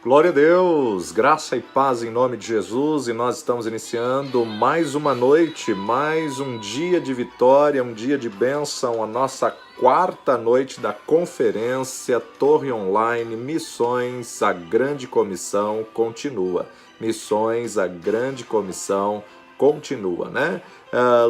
Glória a Deus, graça e paz em nome de Jesus, e nós estamos iniciando mais uma noite, mais um dia de vitória, um dia de bênção, a nossa quarta noite da conferência Torre Online Missões, a Grande Comissão continua. Missões, a Grande Comissão continua, né?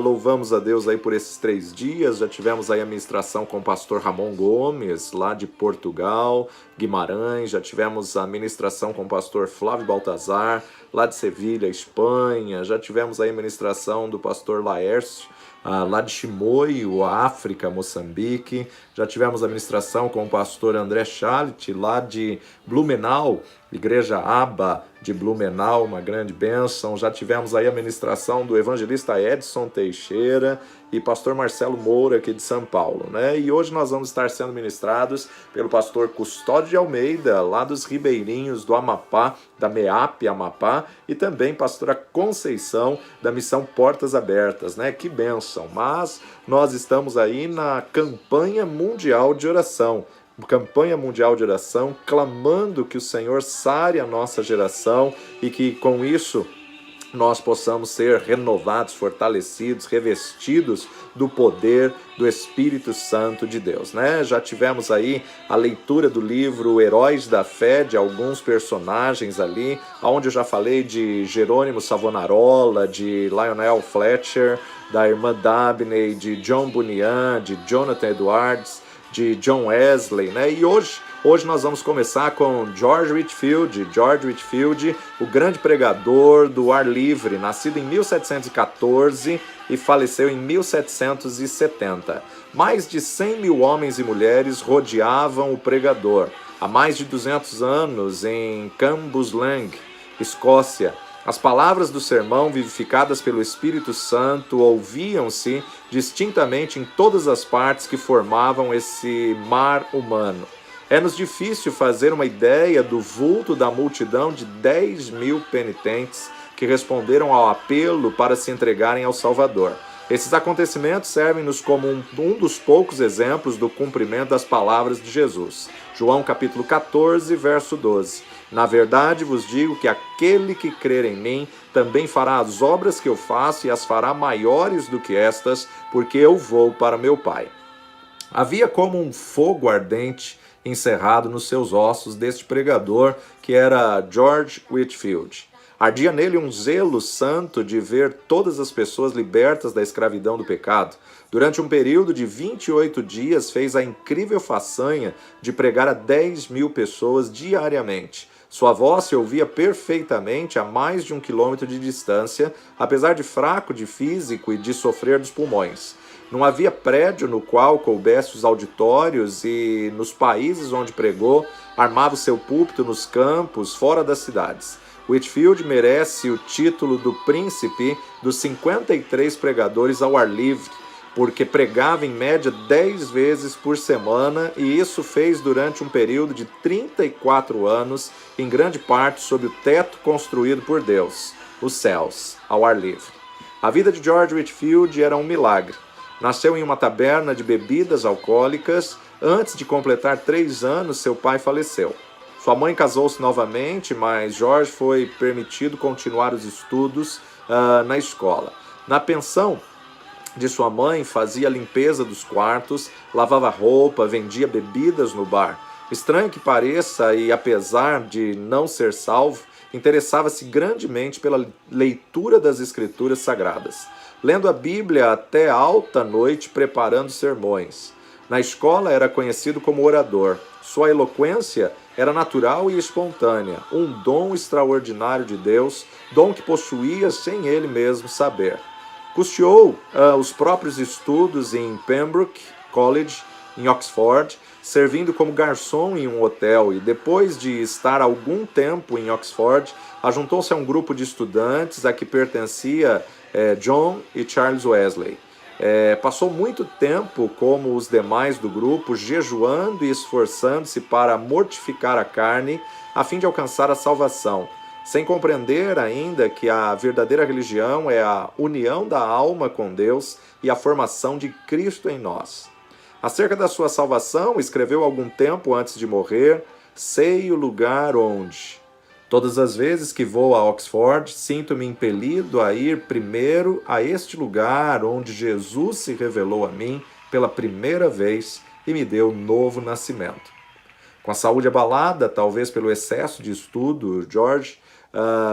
Louvamos a Deus aí por esses 3 dias, já tivemos aí a ministração com o pastor Ramon Gomes, lá de Portugal, Guimarães, já tivemos a ministração com o pastor Flávio Baltazar, lá de Sevilha, Espanha, já tivemos aí a ministração do pastor Laércio, lá de Chimoio, África, Moçambique, já tivemos a ministração com o pastor André Chalit, lá de Blumenau, Igreja Aba de Blumenau, uma grande bênção. Já tivemos aí a ministração do evangelista Edson Teixeira e pastor Marcelo Moura, aqui de São Paulo, né? E hoje nós vamos estar sendo ministrados pelo pastor Custódio de Almeida, lá dos Ribeirinhos do Amapá, da MEAP Amapá, e também pastora Conceição, da Missão Portas Abertas, né? Que bênção! Mas nós estamos aí na campanha mundial de oração, clamando que o Senhor sare a nossa geração e que com isso nós possamos ser renovados, fortalecidos, revestidos do poder do Espírito Santo de Deus, né? Já tivemos aí a leitura do livro Heróis da Fé, de alguns personagens ali, onde eu já falei de Jerônimo Savonarola, de Lionel Fletcher, da irmã Dabney, de John Bunyan, de Jonathan Edwards, de John Wesley, né? E hoje nós vamos começar com George Whitefield, o grande pregador do ar livre, nascido em 1714 e faleceu em 1770. Mais de 100 mil homens e mulheres rodeavam o pregador. Há mais de 200 anos, em Cambuslang, Escócia, as palavras do sermão, vivificadas pelo Espírito Santo, ouviam-se distintamente em todas as partes que formavam esse mar humano. É-nos difícil fazer uma ideia do vulto da multidão de 10 mil penitentes que responderam ao apelo para se entregarem ao Salvador. Esses acontecimentos servem-nos como um dos poucos exemplos do cumprimento das palavras de Jesus. João capítulo 14, verso 12. Na verdade vos digo que aquele que crer em mim também fará as obras que eu faço e as fará maiores do que estas, porque eu vou para meu Pai. Havia como um fogo ardente encerrado nos seus ossos deste pregador que era George Whitefield. Ardia nele um zelo santo de ver todas as pessoas libertas da escravidão do pecado. Durante um período de 28 dias, fez a incrível façanha de pregar a 10 mil pessoas diariamente. Sua voz se ouvia perfeitamente a mais de 1 quilômetro de distância, apesar de fraco de físico e de sofrer dos pulmões. Não havia prédio no qual coubesse os auditórios e, nos países onde pregou, armava o seu púlpito nos campos, fora das cidades. Whitefield merece o título do príncipe dos 53 pregadores ao ar livre, porque pregava em média 10 vezes por semana, e isso fez durante um período de 34 anos, em grande parte sob o teto construído por Deus, os céus, ao ar livre. A vida de George Whitefield era um milagre. Nasceu em uma taberna de bebidas alcoólicas. Antes de completar 3 anos, seu pai faleceu. Sua mãe casou-se novamente, mas George foi permitido continuar os estudos na escola. Na pensão de sua mãe, fazia a limpeza dos quartos, lavava roupa, vendia bebidas no bar. Estranho que pareça, e apesar de não ser salvo, interessava-se grandemente pela leitura das Escrituras Sagradas, lendo a Bíblia até alta noite, preparando sermões. Na escola era conhecido como orador. Sua eloquência era natural e espontânea, um dom extraordinário de Deus, dom que possuía sem ele mesmo saber. Custeou os próprios estudos em Pembroke College, em Oxford, servindo como garçom em um hotel, e depois de estar algum tempo em Oxford, ajuntou-se a um grupo de estudantes a que pertencia John e Charles Wesley. Passou muito tempo, como os demais do grupo, jejuando e esforçando-se para mortificar a carne, a fim de alcançar a salvação, sem compreender ainda que a verdadeira religião é a união da alma com Deus e a formação de Cristo em nós. Acerca da sua salvação, escreveu algum tempo antes de morrer: sei o lugar onde, Todas as vezes que vou a Oxford, sinto-me impelido a ir primeiro a este lugar onde Jesus se revelou a mim pela primeira vez e me deu novo nascimento. Com a saúde abalada, talvez pelo excesso de estudo, George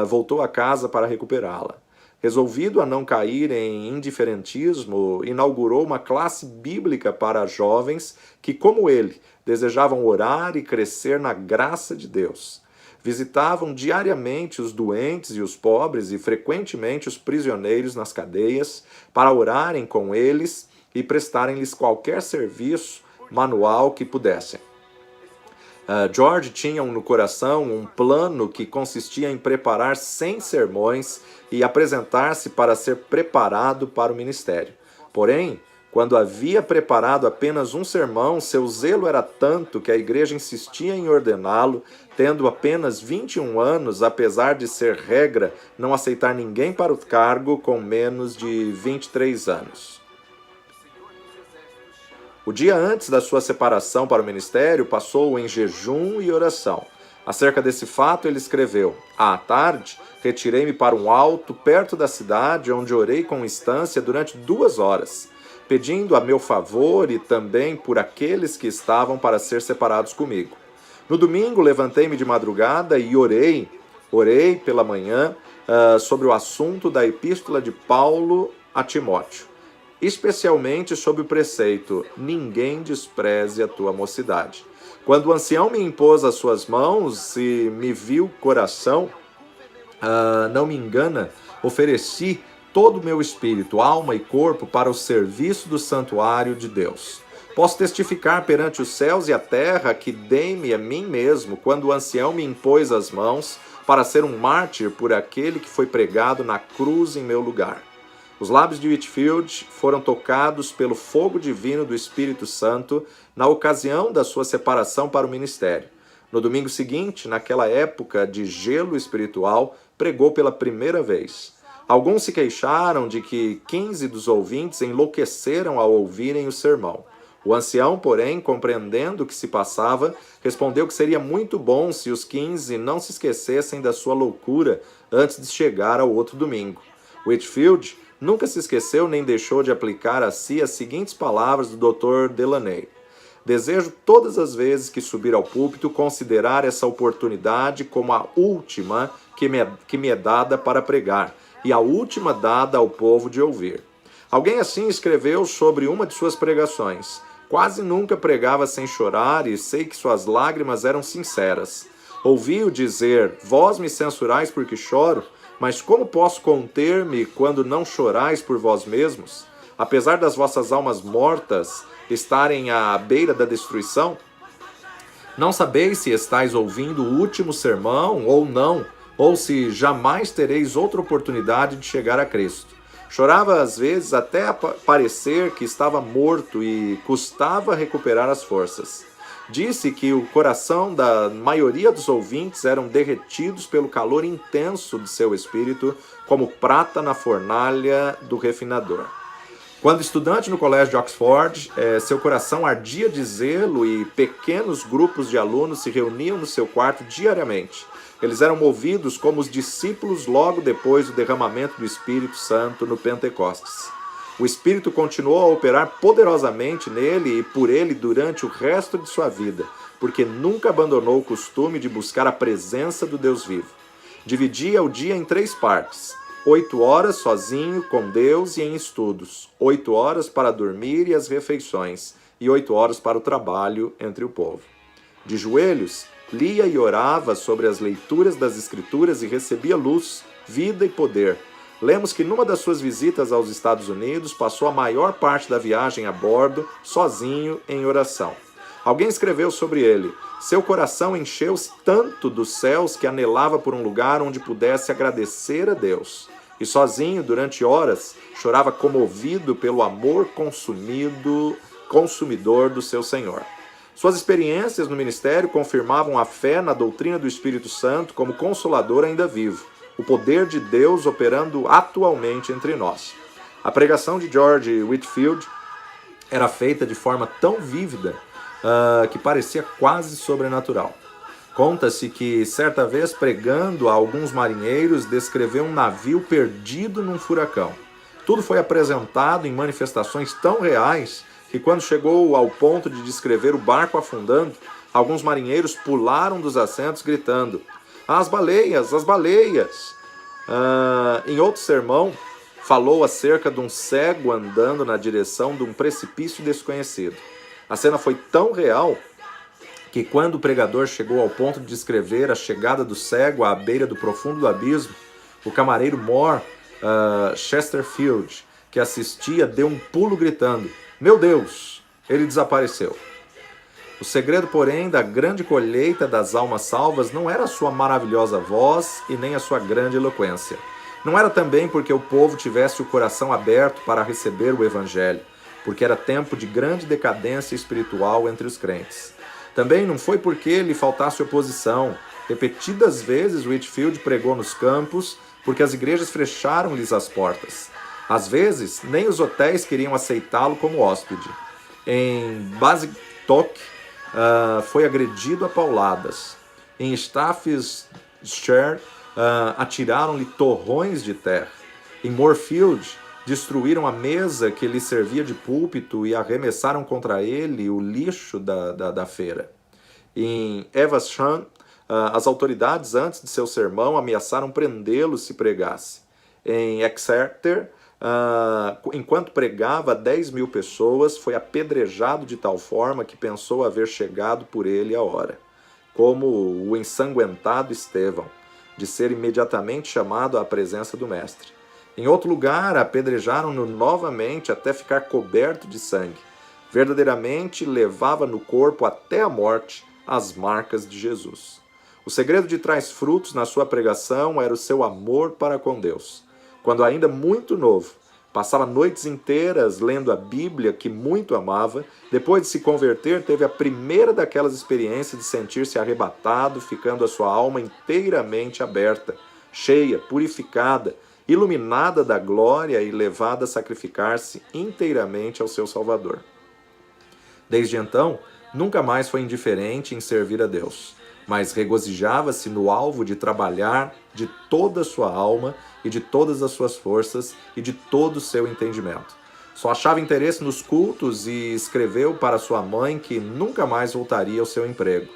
voltou a casa para recuperá-la. Resolvido a não cair em indiferentismo, inaugurou uma classe bíblica para jovens que, como ele, desejavam orar e crescer na graça de Deus. Visitavam diariamente os doentes e os pobres e frequentemente os prisioneiros nas cadeias para orarem com eles e prestarem-lhes qualquer serviço manual que pudessem. George tinha no coração um plano que consistia em preparar 100 sermões e apresentar-se para ser preparado para o ministério. Porém, quando havia preparado apenas um sermão, seu zelo era tanto que a igreja insistia em ordená-lo, tendo apenas 21 anos, apesar de ser regra não aceitar ninguém para o cargo com menos de 23 anos. O dia antes da sua separação para o ministério passou em jejum e oração. Acerca desse fato, ele escreveu: à tarde, retirei-me para um alto perto da cidade, onde orei com instância durante 2 horas, pedindo a meu favor e também por aqueles que estavam para ser separados comigo. No domingo, levantei-me de madrugada e orei pela manhã sobre o assunto da epístola de Paulo a Timóteo, especialmente sobre o preceito: ninguém despreze a tua mocidade. Quando o ancião me impôs as suas mãos e me viu o coração, não me engana, ofereci todo o meu espírito, alma e corpo para o serviço do santuário de Deus. Posso testificar perante os céus e a terra que dei-me a mim mesmo quando o ancião me impôs as mãos para ser um mártir por aquele que foi pregado na cruz em meu lugar. Os lábios de Whitefield foram tocados pelo fogo divino do Espírito Santo na ocasião da sua separação para o ministério. No domingo seguinte, naquela época de gelo espiritual, pregou pela primeira vez. Alguns se queixaram de que 15 dos ouvintes enlouqueceram ao ouvirem o sermão. O ancião, porém, compreendendo o que se passava, respondeu que seria muito bom se os 15 não se esquecessem da sua loucura antes de chegar ao outro domingo. Whitefield nunca se esqueceu nem deixou de aplicar a si as seguintes palavras do Dr. Delaney: desejo todas as vezes que subir ao púlpito considerar essa oportunidade como a última que me é dada para pregar e a última dada ao povo de ouvir. Alguém assim escreveu sobre uma de suas pregações: quase nunca pregava sem chorar e sei que suas lágrimas eram sinceras. Ouvi-o dizer: vós me censurais porque choro, mas como posso conter-me quando não chorais por vós mesmos? Apesar das vossas almas mortas estarem à beira da destruição? Não sabeis se estáis ouvindo o último sermão ou não, ou se jamais tereis outra oportunidade de chegar a Cristo. Chorava às vezes até parecer que estava morto e custava recuperar as forças. Disse que o coração da maioria dos ouvintes eram derretidos pelo calor intenso de seu espírito, como prata na fornalha do refinador. Quando estudante no colégio de Oxford, seu coração ardia de zelo e pequenos grupos de alunos se reuniam no seu quarto diariamente. Eles eram movidos como os discípulos logo depois do derramamento do Espírito Santo no Pentecostes. O Espírito continuou a operar poderosamente nele e por ele durante o resto de sua vida, porque nunca abandonou o costume de buscar a presença do Deus vivo. Dividia o dia em 3 partes: 8 horas sozinho com Deus e em estudos, 8 horas para dormir e as refeições, e 8 horas para o trabalho entre o povo. De joelhos, lia e orava sobre as leituras das Escrituras e recebia luz, vida e poder. Lemos que numa das suas visitas aos Estados Unidos, passou a maior parte da viagem a bordo, sozinho, em oração. Alguém escreveu sobre ele: seu coração encheu-se tanto dos céus que anelava por um lugar onde pudesse agradecer a Deus. E sozinho, durante horas, chorava comovido pelo amor consumidor do seu Senhor. Suas experiências no ministério confirmavam a fé na doutrina do Espírito Santo como Consolador ainda vivo, o poder de Deus operando atualmente entre nós. A pregação de George Whitefield era feita de forma tão vívida que parecia quase sobrenatural. Conta-se que, certa vez, pregando a alguns marinheiros, descreveu um navio perdido num furacão. Tudo foi apresentado em manifestações tão reais que, quando chegou ao ponto de descrever o barco afundando, alguns marinheiros pularam dos assentos gritando: "As baleias, as baleias!" Em outro sermão, falou acerca de um cego andando na direção de um precipício desconhecido. A cena foi tão real que, quando o pregador chegou ao ponto de descrever a chegada do cego à beira do profundo abismo, o camareiro More Chesterfield, que assistia, deu um pulo gritando: "Meu Deus, ele desapareceu!" O segredo, porém, da grande colheita das almas salvas não era a sua maravilhosa voz e nem a sua grande eloquência. Não era também porque o povo tivesse o coração aberto para receber o evangelho, porque era tempo de grande decadência espiritual entre os crentes. Também não foi porque lhe faltasse oposição. Repetidas vezes Whitefield pregou nos campos, porque as igrejas fecharam-lhes as portas. Às vezes, nem os hotéis queriam aceitá-lo como hóspede. Em Basingstoke, foi agredido a pauladas. Em Staffordshire, atiraram-lhe torrões de terra. Em Moorfield, destruíram a mesa que lhe servia de púlpito e arremessaram contra ele o lixo da feira. Em Evesham, as autoridades, antes de seu sermão, ameaçaram prendê-lo se pregasse. Em Exeter, enquanto pregava a 10.000 pessoas, foi apedrejado de tal forma que pensou haver chegado por ele a hora. Como o ensanguentado Estevão, de ser imediatamente chamado à presença do Mestre. Em outro lugar, apedrejaram-no novamente até ficar coberto de sangue. Verdadeiramente levava no corpo até a morte as marcas de Jesus. O segredo de trás frutos na sua pregação era o seu amor para com Deus. Quando ainda muito novo, passava noites inteiras lendo a Bíblia, que muito amava. Depois de se converter, teve a primeira daquelas experiências de sentir-se arrebatado, ficando a sua alma inteiramente aberta, cheia, purificada, iluminada da glória e levada a sacrificar-se inteiramente ao seu Salvador. Desde então, nunca mais foi indiferente em servir a Deus, mas regozijava-se no alvo de trabalhar de toda a sua alma e de todas as suas forças e de todo o seu entendimento. Só achava interesse nos cultos e escreveu para sua mãe que nunca mais voltaria ao seu emprego.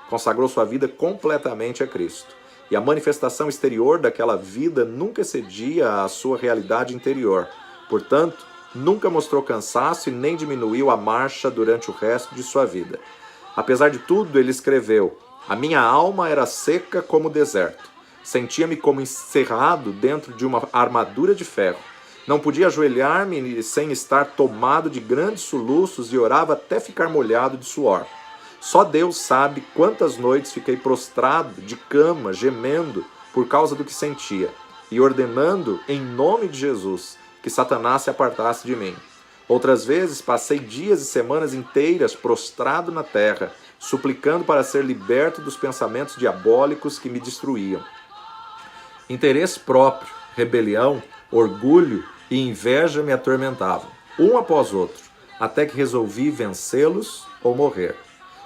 Consagrou sua vida completamente a Cristo. E a manifestação exterior daquela vida nunca excedia a sua realidade interior. Portanto, nunca mostrou cansaço e nem diminuiu a marcha durante o resto de sua vida. Apesar de tudo, ele escreveu: "A minha alma era seca como o deserto. Sentia-me como encerrado dentro de uma armadura de ferro. Não podia ajoelhar-me sem estar tomado de grandes soluços e orava até ficar molhado de suor. Só Deus sabe quantas noites fiquei prostrado, de cama, gemendo, por causa do que sentia, e ordenando, em nome de Jesus, que Satanás se apartasse de mim. Outras vezes passei dias e semanas inteiras prostrado na terra, suplicando para ser liberto dos pensamentos diabólicos que me destruíam. Interesse próprio, rebelião, orgulho e inveja me atormentavam, um após outro, até que resolvi vencê-los ou morrer.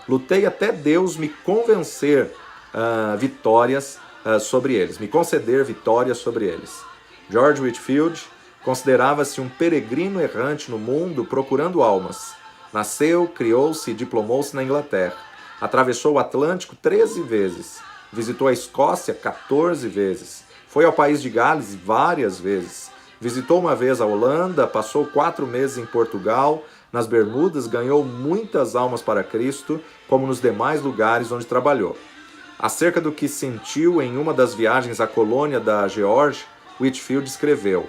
Lutei até Deus me convencer vitórias sobre eles, me conceder vitórias sobre eles." George Whitefield considerava-se um peregrino errante no mundo procurando almas. Nasceu, criou-se e diplomou-se na Inglaterra. Atravessou o Atlântico 13 vezes. Visitou a Escócia 14 vezes. Foi ao país de Gales várias vezes. Visitou uma vez a Holanda, passou 4 meses em Portugal. Nas Bermudas, ganhou muitas almas para Cristo, como nos demais lugares onde trabalhou. Acerca do que sentiu em uma das viagens à colônia da Geórgia, Whitefield escreveu: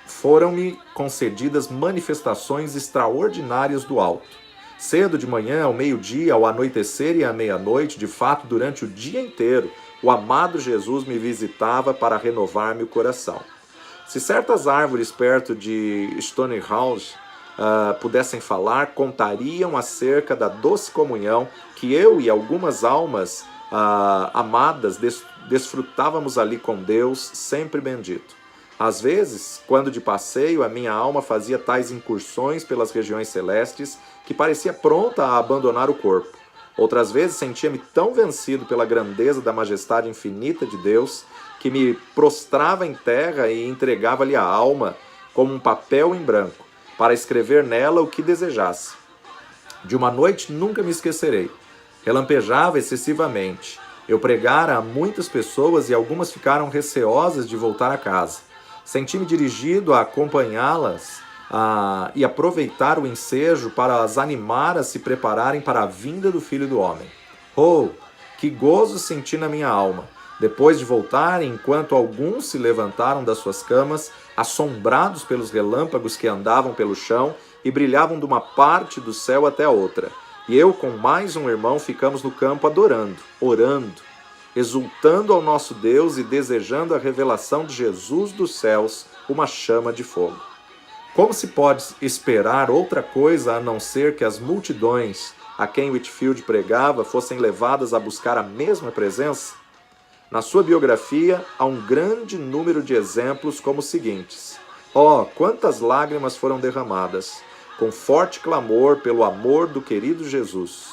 "Foram-me concedidas manifestações extraordinárias do alto. Cedo de manhã, ao meio-dia, ao anoitecer e à meia-noite, de fato, durante o dia inteiro, o amado Jesus me visitava para renovar-me o coração. Se certas árvores perto de Stonehouse pudessem falar, contariam acerca da doce comunhão que eu e algumas almas amadas desfrutávamos ali com Deus, sempre bendito. Às vezes, quando de passeio, a minha alma fazia tais incursões pelas regiões celestes que parecia pronta a abandonar o corpo. Outras vezes sentia-me tão vencido pela grandeza da majestade infinita de Deus que me prostrava em terra e entregava-lhe a alma como um papel em branco, para escrever nela o que desejasse. De uma noite nunca me esquecerei. Relampejava excessivamente. Eu pregara a muitas pessoas e algumas ficaram receosas de voltar a casa. Senti-me dirigido a acompanhá-las e aproveitar o ensejo para as animar a se prepararem para a vinda do Filho do Homem. Oh, que gozo senti na minha alma! Depois de voltar, enquanto alguns se levantaram das suas camas, assombrados pelos relâmpagos que andavam pelo chão e brilhavam de uma parte do céu até a outra. E eu, com mais um irmão, ficamos no campo adorando, orando, exultando ao nosso Deus e desejando a revelação de Jesus dos céus, uma chama de fogo. Como se pode esperar outra coisa a não ser que as multidões a quem Whitefield pregava fossem levadas a buscar a mesma presença? Na sua biografia, há um grande número de exemplos como os seguintes. Oh, quantas lágrimas foram derramadas, com forte clamor pelo amor do querido Jesus.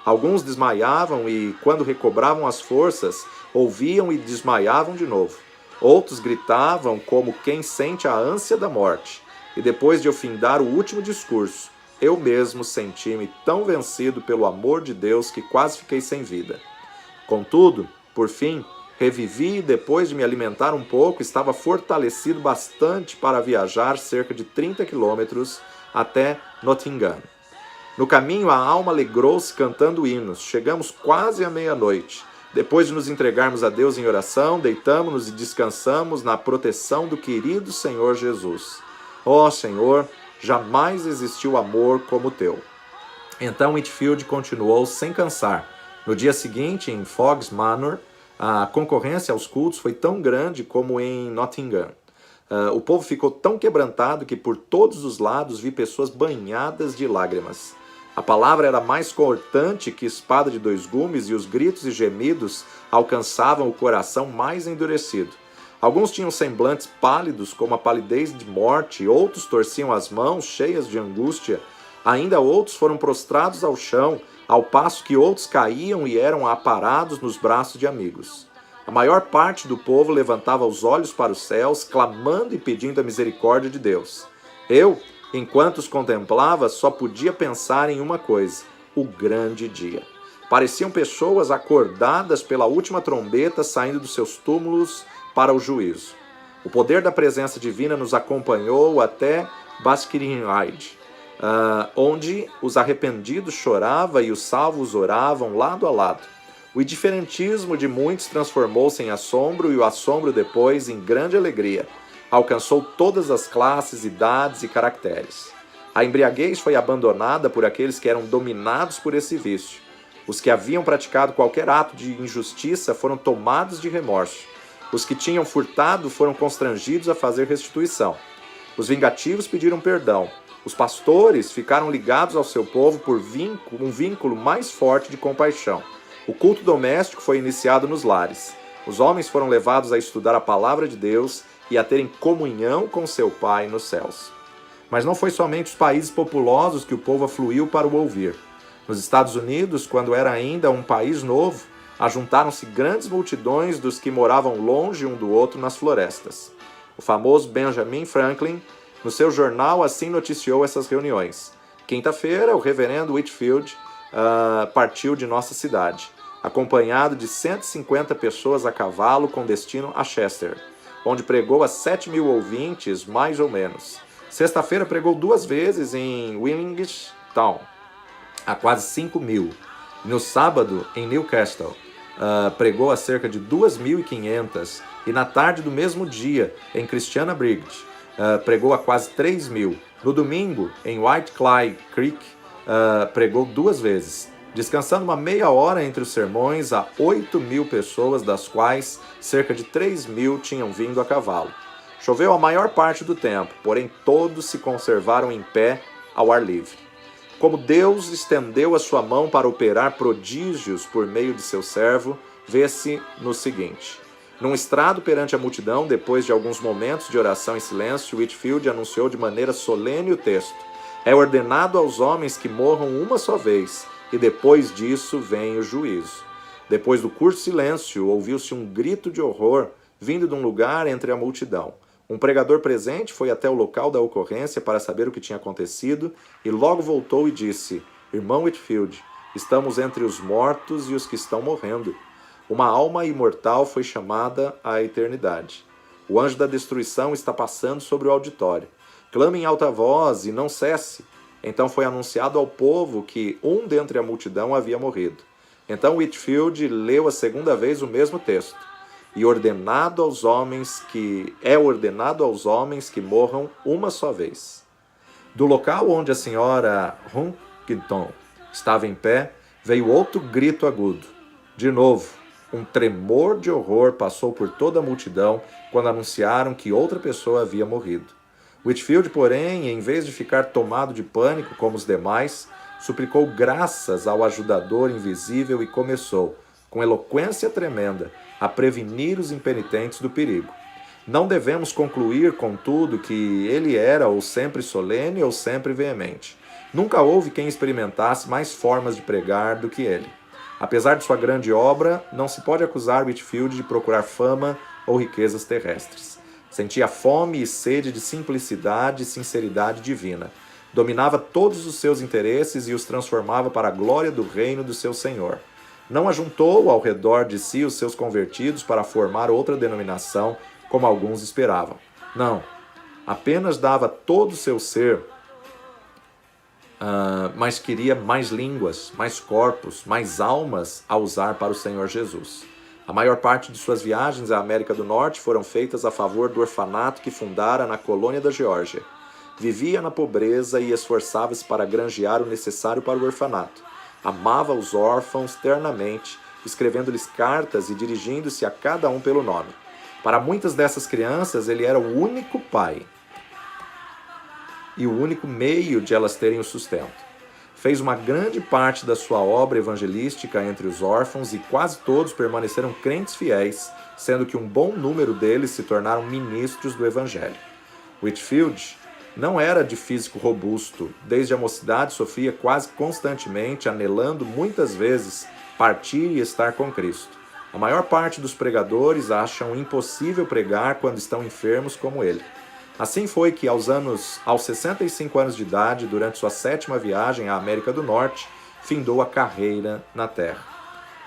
Alguns desmaiavam e, quando recobravam as forças, ouviam e desmaiavam de novo. Outros gritavam como quem sente a ânsia da morte. E depois de eu findar o último discurso, eu mesmo senti-me tão vencido pelo amor de Deus que quase fiquei sem vida. Contudo, por fim, revivi e depois de me alimentar um pouco, estava fortalecido bastante para viajar cerca de 30 quilômetros até Nottingham. No caminho, a alma alegrou-se cantando hinos. Chegamos quase à meia-noite. Depois de nos entregarmos a Deus em oração, deitamos-nos e descansamos na proteção do querido Senhor Jesus. Ó Senhor, jamais existiu amor como o teu. Então Whitefield continuou sem cansar. No dia seguinte, em Fog's Manor, a concorrência aos cultos foi tão grande como em Nottingham. O povo ficou tão quebrantado que por todos os lados vi pessoas banhadas de lágrimas. A palavra era mais cortante que espada de dois gumes e os gritos e gemidos alcançavam o coração mais endurecido. Alguns tinham semblantes pálidos como a palidez de morte, outros torciam as mãos cheias de angústia. Ainda outros foram prostrados ao chão, ao passo que outros caíam e eram aparados nos braços de amigos. A maior parte do povo levantava os olhos para os céus, clamando e pedindo a misericórdia de Deus. Eu, enquanto os contemplava, só podia pensar em uma coisa: o grande dia. Pareciam pessoas acordadas pela última trombeta saindo dos seus túmulos para o juízo. O poder da presença divina nos acompanhou até Baskerville, onde os arrependidos choravam e os salvos oravam lado a lado. O indiferentismo de muitos transformou-se em assombro e o assombro depois em grande alegria. Alcançou todas as classes, idades e caracteres. A embriaguez foi abandonada por aqueles que eram dominados por esse vício. Os que haviam praticado qualquer ato de injustiça foram tomados de remorso. Os que tinham furtado foram constrangidos a fazer restituição. Os vingativos pediram perdão. Os pastores ficaram ligados ao seu povo por um vínculo mais forte de compaixão. O culto doméstico foi iniciado nos lares. Os homens foram levados a estudar a palavra de Deus e a terem comunhão com seu Pai nos céus. Mas não foi somente os países populosos que o povo afluiu para o ouvir. Nos Estados Unidos, quando era ainda um país novo, ajuntaram-se grandes multidões dos que moravam longe um do outro nas florestas. O famoso Benjamin Franklin, no seu jornal, assim noticiou essas reuniões. Quinta-feira, o reverendo Whitefield partiu de nossa cidade, acompanhado de 150 pessoas a cavalo com destino a Chester, onde pregou a 7.000 ouvintes, mais ou menos. Sexta-feira pregou 2 vezes em Willingstown, a quase 5.000. No sábado, em Newcastle, pregou a cerca de 2.500 e na tarde do mesmo dia, em Christiana Bridge, pregou a quase 3.000. No domingo, em Whitecliffe Creek, pregou 2 vezes, descansando uma meia hora entre os sermões a 8.000 pessoas, das quais cerca de 3.000 tinham vindo a cavalo. Choveu a maior parte do tempo, porém todos se conservaram em pé ao ar livre. Como Deus estendeu a sua mão para operar prodígios por meio de seu servo, vê-se no seguinte. Num estrado perante a multidão, depois de alguns momentos de oração em silêncio, Whitefield anunciou de maneira solene o texto: é ordenado aos homens que morram uma só vez, e depois disso vem o juízo. Depois do curto silêncio, ouviu-se um grito de horror vindo de um lugar entre a multidão. Um pregador presente foi até o local da ocorrência para saber o que tinha acontecido e logo voltou e disse: Irmão Whitfield, estamos entre os mortos e os que estão morrendo. Uma alma imortal foi chamada à eternidade. O anjo da destruição está passando sobre o auditório. Clame em alta voz e não cesse. Então foi anunciado ao povo que um dentre a multidão havia morrido. Então Whitfield leu a segunda vez o mesmo texto. E ordenado aos homens que morram uma só vez. Do local onde a senhora Huntington estava em pé, veio outro grito agudo. De novo, um tremor de horror passou por toda a multidão quando anunciaram que outra pessoa havia morrido. Whitfield, porém, em vez de ficar tomado de pânico como os demais, suplicou graças ao ajudador invisível e começou, com eloquência tremenda, a prevenir os impenitentes do perigo. Não devemos concluir, contudo, que ele era ou sempre solene ou sempre veemente. Nunca houve quem experimentasse mais formas de pregar do que ele. Apesar de sua grande obra, não se pode acusar Whitfield de procurar fama ou riquezas terrestres. Sentia fome e sede de simplicidade e sinceridade divina. Dominava todos os seus interesses e os transformava para a glória do reino do seu Senhor. Não ajuntou ao redor de si os seus convertidos para formar outra denominação, como alguns esperavam. Não, apenas dava todo o seu ser, mas queria mais línguas, mais corpos, mais almas a usar para o Senhor Jesus. A maior parte de suas viagens à América do Norte foram feitas a favor do orfanato que fundara na colônia da Geórgia. Vivia na pobreza e esforçava-se para granjear o necessário para o orfanato. Amava os órfãos ternamente, escrevendo-lhes cartas e dirigindo-se a cada um pelo nome. Para muitas dessas crianças, ele era o único pai e o único meio de elas terem o sustento. Fez uma grande parte da sua obra evangelística entre os órfãos e quase todos permaneceram crentes fiéis, sendo que um bom número deles se tornaram ministros do Evangelho. Whitfield não era de físico robusto. Desde a mocidade sofria quase constantemente, anelando muitas vezes partir e estar com Cristo. A maior parte dos pregadores acham impossível pregar quando estão enfermos como ele. Assim foi que, aos 65 anos de idade, durante sua 7ª viagem à América do Norte, findou a carreira na terra.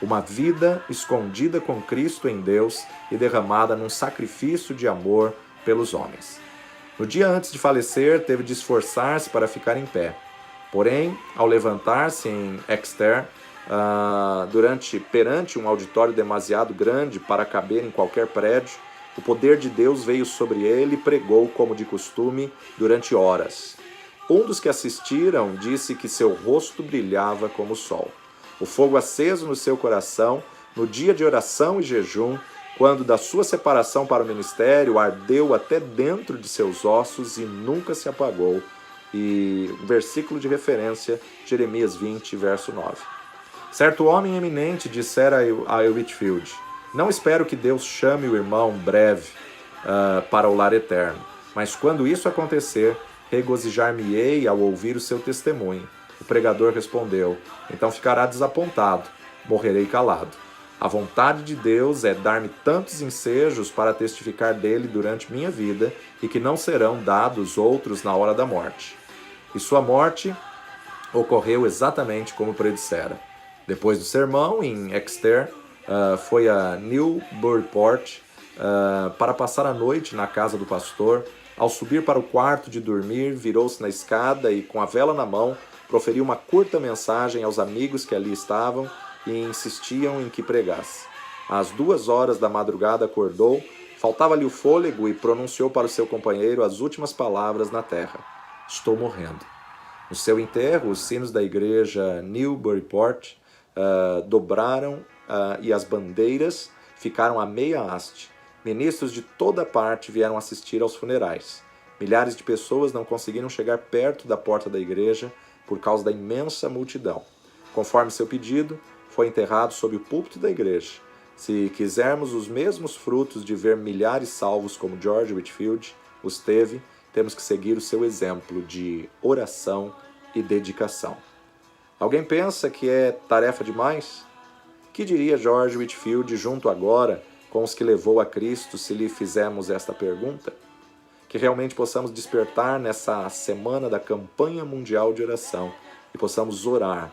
Uma vida escondida com Cristo em Deus e derramada num sacrifício de amor pelos homens. No dia antes de falecer, teve de esforçar-se para ficar em pé. Porém, ao levantar-se em Exeter, perante um auditório demasiado grande para caber em qualquer prédio, o poder de Deus veio sobre ele e pregou como de costume durante horas. Um dos que assistiram disse que seu rosto brilhava como o sol. O fogo aceso no seu coração, no dia de oração e jejum, quando da sua separação para o ministério, ardeu até dentro de seus ossos e nunca se apagou. E versículo de referência, Jeremias 20, verso 9. Certo homem eminente dissera a Whitfield: não espero que Deus chame o irmão breve para o lar eterno, mas quando isso acontecer, regozijar-me-ei ao ouvir o seu testemunho. O pregador respondeu: então ficará desapontado, morrerei calado. A vontade de Deus é dar-me tantos ensejos para testificar dele durante minha vida e que não serão dados outros na hora da morte. E sua morte ocorreu exatamente como predissera. Depois do sermão, em Exeter, foi a Newburyport para passar a noite na casa do pastor. Ao subir para o quarto de dormir, virou-se na escada e, com a vela na mão, proferiu uma curta mensagem aos amigos que ali estavam e insistiam em que pregasse. Às 2 horas da madrugada acordou, faltava-lhe o fôlego e pronunciou para o seu companheiro as últimas palavras na terra: estou morrendo. No seu enterro, os sinos da igreja Newburyport dobraram e as bandeiras ficaram à meia haste. Ministros de toda parte vieram assistir aos funerais. Milhares de pessoas não conseguiram chegar perto da porta da igreja por causa da imensa multidão. Conforme seu pedido, foi enterrado sob o púlpito da igreja. Se quisermos os mesmos frutos de ver milhares salvos como George Whitfield os teve, temos que seguir o seu exemplo de oração e dedicação. Alguém pensa que é tarefa demais? Que diria George Whitefield junto agora com os que levou a Cristo se lhe fizermos esta pergunta? Que realmente possamos despertar nessa semana da campanha mundial de oração e possamos orar,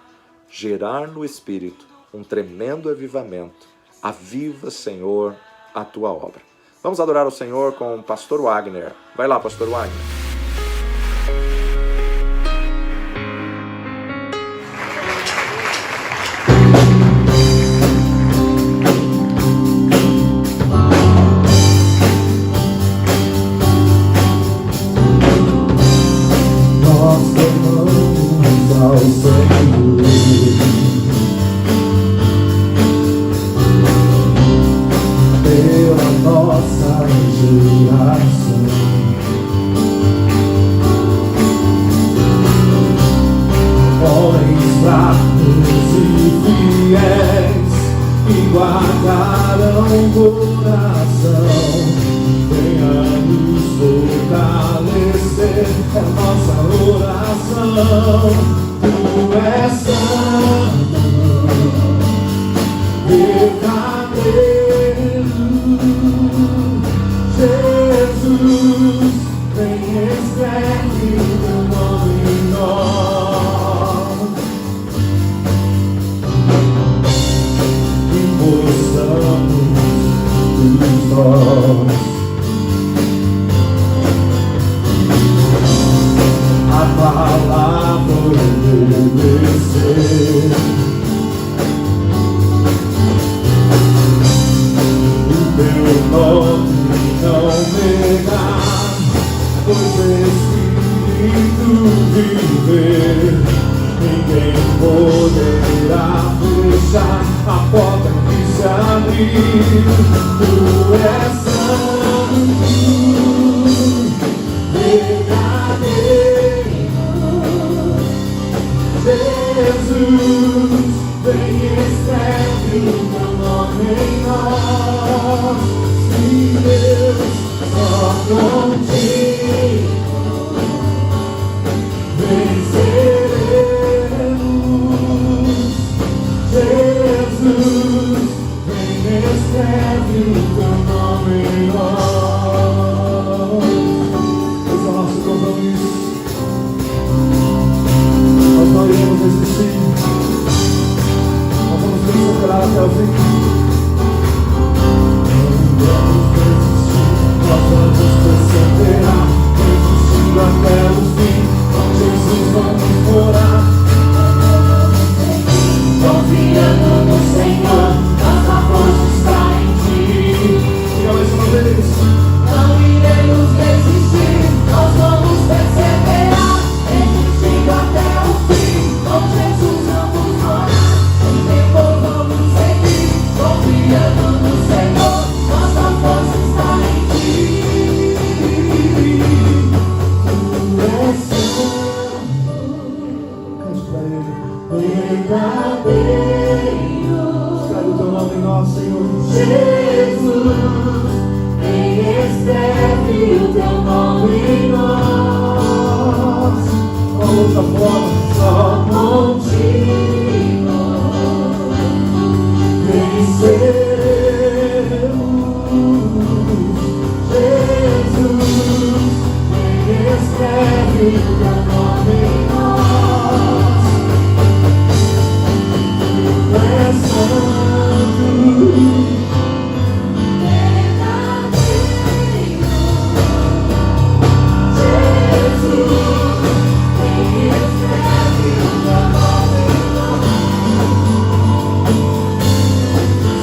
gerar no Espírito um tremendo avivamento. Aviva, Senhor, a tua obra. Vamos adorar o Senhor com o pastor Wagner. Vai lá, pastor Wagner.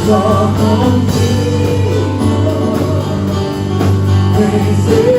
Só contigo vencer.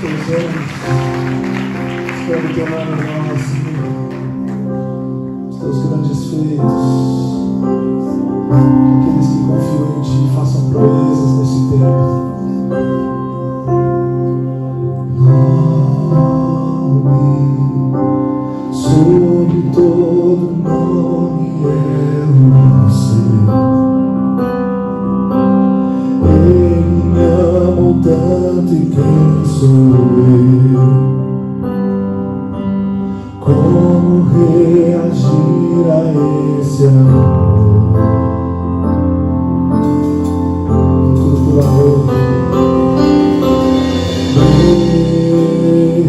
teus olhos, espero teu nome em nós, Senhor, os teus grandes feitos, aqueles que confiam em Ti façam proezas nesse tempo. Sobre todo nome é o Senhor. Ele me amou tanto e quem sou eu? Como reagir a esse amor? Tudo por amor.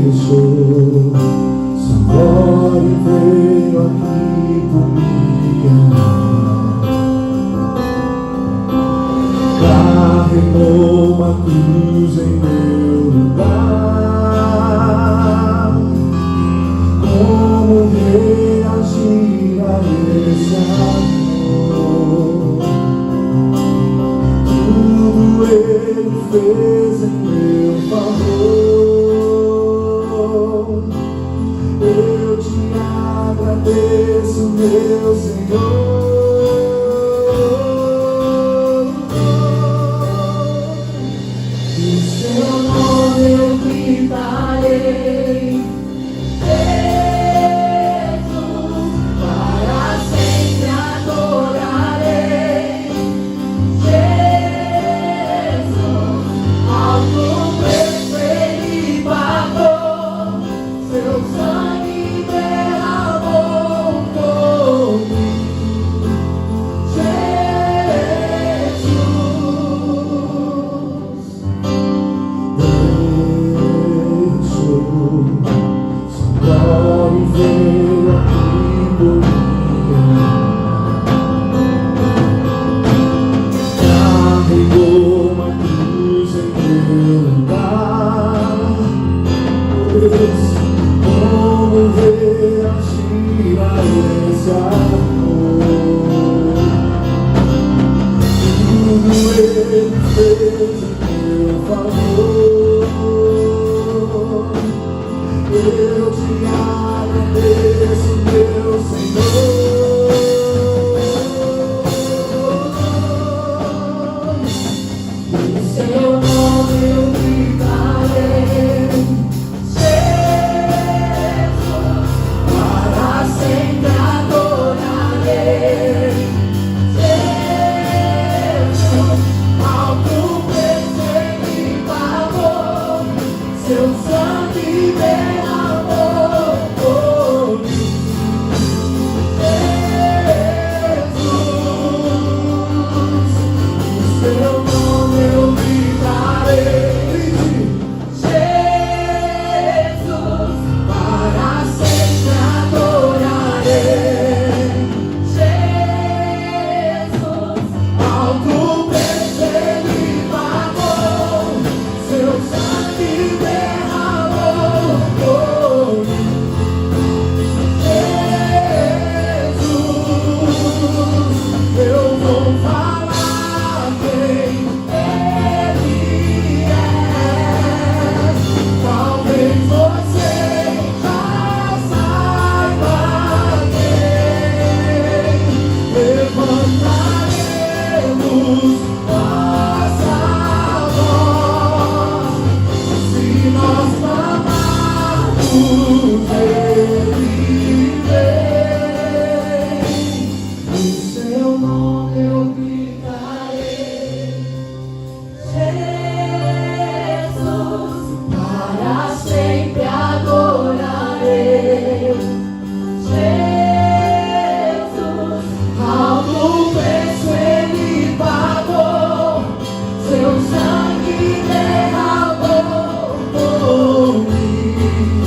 Deixou agora veio aqui por me amar. Carregou uma cruz em meu lugar. Como reagir a esse amor? Tudo Ele fez em meu favor. Eu te agradeço, meu Senhor. E seu nome eu gritarei, Jesus, para sempre adorarei. Jesus, alto preço Ele pagou, seu sangue derramou por mim. Jesus, sua glória veio aqui por mim. Carregou uma cruz em meu lugar. Como reagir a esse amor? Tudo Ele fez em meu favor. Eu te agradeço, meu Senhor. Em seu nome eu gritarei, Jesus, para sempre adorarei. Jesus, alto preço Ele pagou, seu sangue derramou por mim. Jesus, em seu nome eu gritarei, Jesus, para sempre adorarei. Jesus, alto preço Ele pagou, seu sangue derramou por mim. Jesus, eu vou falar quem Ele é. Talvez você já saiba quem. Levantaremos nossa voz se nós clamarmos, Ele vem. Em seu nome eu gritarei, Jesus, para sempre adorarei. Jesus, alto preço Ele pagou, seu sangue derramou por mim.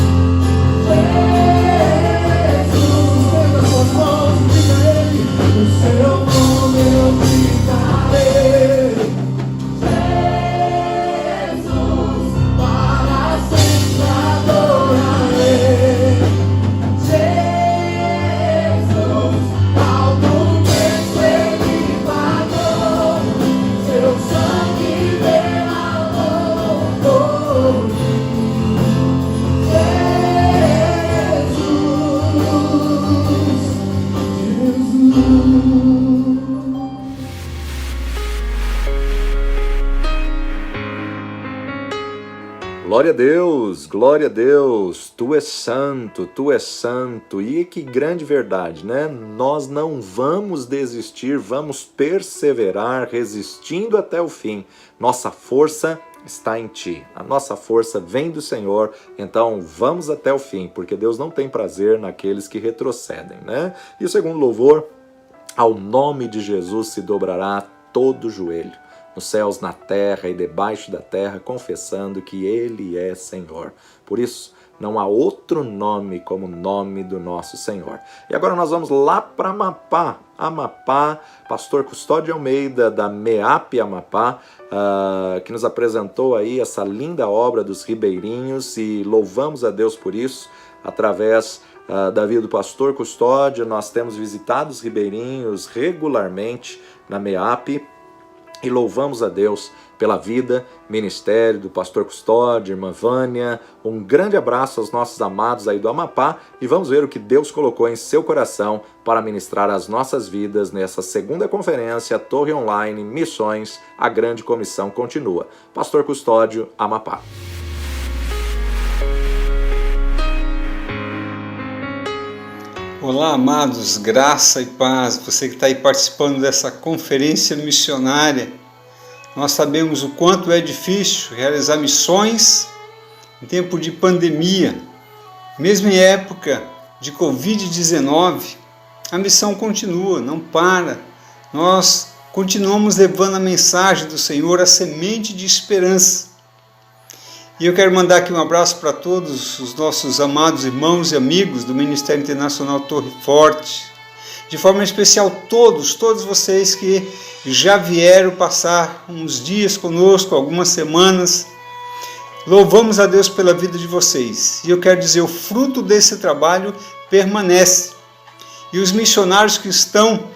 Glória a Deus, glória a Deus, Tu és santo, e que grande verdade, né? Nós não vamos desistir, vamos perseverar, resistindo até o fim. Nossa força está em Ti, a nossa força vem do Senhor, então vamos até o fim, porque Deus não tem prazer naqueles que retrocedem, né? E o segundo louvor, ao nome de Jesus se dobrará todo joelho, nos céus, na terra e debaixo da terra, confessando que Ele é Senhor. Por isso, não há outro nome como o nome do nosso Senhor. E agora nós vamos lá para Amapá, pastor Custódio Almeida, da MEAP Amapá, que nos apresentou aí essa linda obra dos ribeirinhos, e louvamos a Deus por isso, através da vida do pastor Custódio. Nós temos visitado os ribeirinhos regularmente na MEAP, e louvamos a Deus pela vida, ministério do pastor Custódio, irmã Vânia. Um grande abraço aos nossos amados aí do Amapá, e vamos ver o que Deus colocou em seu coração para ministrar as nossas vidas nessa segunda conferência Torre Online Missões, a grande comissão continua. Pastor Custódio, Amapá. Olá, amados, graça e paz, você que está aí participando dessa conferência missionária. Nós sabemos o quanto é difícil realizar missões em tempo de pandemia. Mesmo em época de Covid-19, a missão continua, não para. Nós continuamos levando a mensagem do Senhor, a semente de esperança. E eu quero mandar aqui um abraço para todos os nossos amados irmãos e amigos do Ministério Internacional Torre Forte. De forma especial todos vocês que já vieram passar uns dias conosco, algumas semanas. Louvamos a Deus pela vida de vocês. E eu quero dizer, o fruto desse trabalho permanece. E os missionários que estão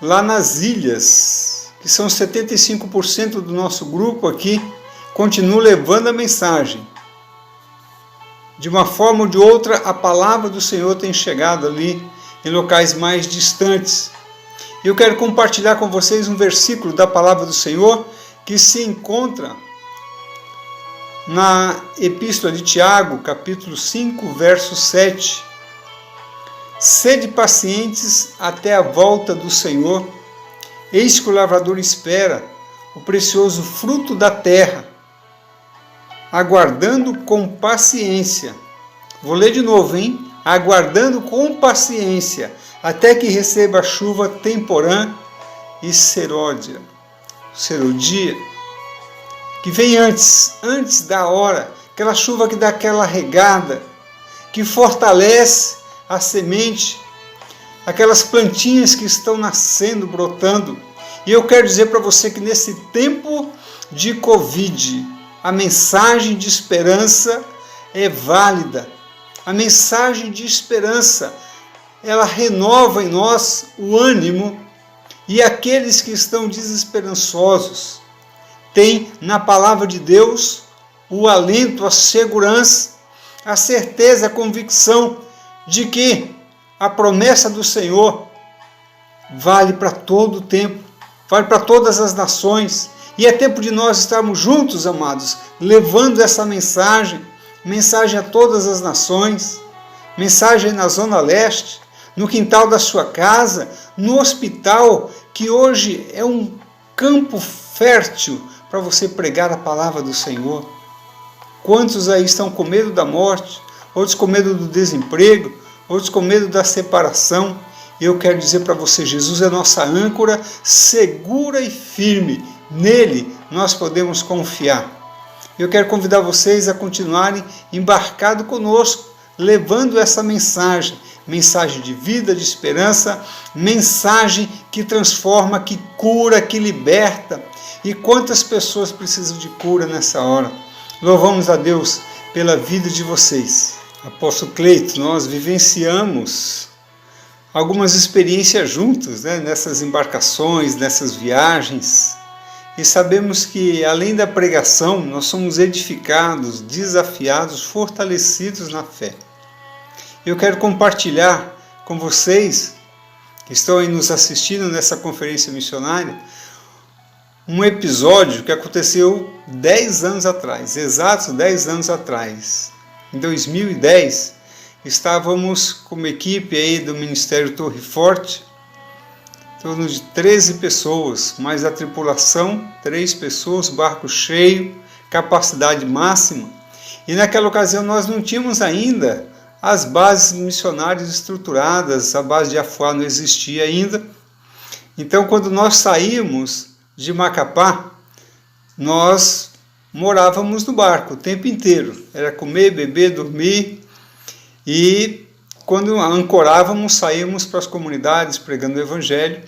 lá nas ilhas, que são 75% do nosso grupo aqui, continuo levando a mensagem. De uma forma ou de outra, a palavra do Senhor tem chegado ali em locais mais distantes. Eu quero compartilhar com vocês um versículo da palavra do Senhor que se encontra na Epístola de Tiago, capítulo 5, verso 7. Sede pacientes até a volta do Senhor. Eis que o lavrador espera o precioso fruto da terra, aguardando com paciência. Vou ler de novo, hein? Aguardando com paciência, até que receba a chuva temporã e seródia, que vem antes da hora, aquela chuva que dá aquela regada, que fortalece a semente, aquelas plantinhas que estão nascendo, brotando. E eu quero dizer para você que nesse tempo de Covid, a mensagem de esperança é válida. A mensagem de esperança, ela renova em nós o ânimo, e aqueles que estão desesperançosos têm na palavra de Deus o alento, a segurança, a certeza, a convicção de que a promessa do Senhor vale para todo o tempo, vale para todas as nações. E é tempo de nós estarmos juntos, amados, levando essa mensagem a todas as nações, mensagem na Zona Leste, no quintal da sua casa, no hospital, que hoje é um campo fértil para você pregar a palavra do Senhor. Quantos aí estão com medo da morte, outros com medo do desemprego, outros com medo da separação? Eu quero dizer para você, Jesus é nossa âncora segura e firme. Nele nós podemos confiar. Eu quero convidar vocês a continuarem embarcado conosco, levando essa mensagem de vida, de esperança, mensagem que transforma, que cura, que liberta. E quantas pessoas precisam de cura nessa hora? Louvamos a Deus pela vida de vocês. Apóstolo Cleito, nós vivenciamos algumas experiências juntos, nessas embarcações, nessas viagens. E sabemos que, além da pregação, nós somos edificados, desafiados, fortalecidos na fé. Eu quero compartilhar com vocês, que estão aí nos assistindo nessa conferência missionária, um episódio que aconteceu 10 anos atrás, exatos 10 anos atrás. Em 2010, estávamos com uma equipe aí do Ministério Torre Forte, em torno de 13 pessoas, mais a tripulação, 3 pessoas, barco cheio, capacidade máxima. E naquela ocasião nós não tínhamos ainda as bases missionárias estruturadas, a base de Afuá não existia ainda. Então, quando nós saímos de Macapá, nós morávamos no barco o tempo inteiro. Era comer, beber, dormir. E quando ancorávamos, saímos para as comunidades pregando o Evangelho.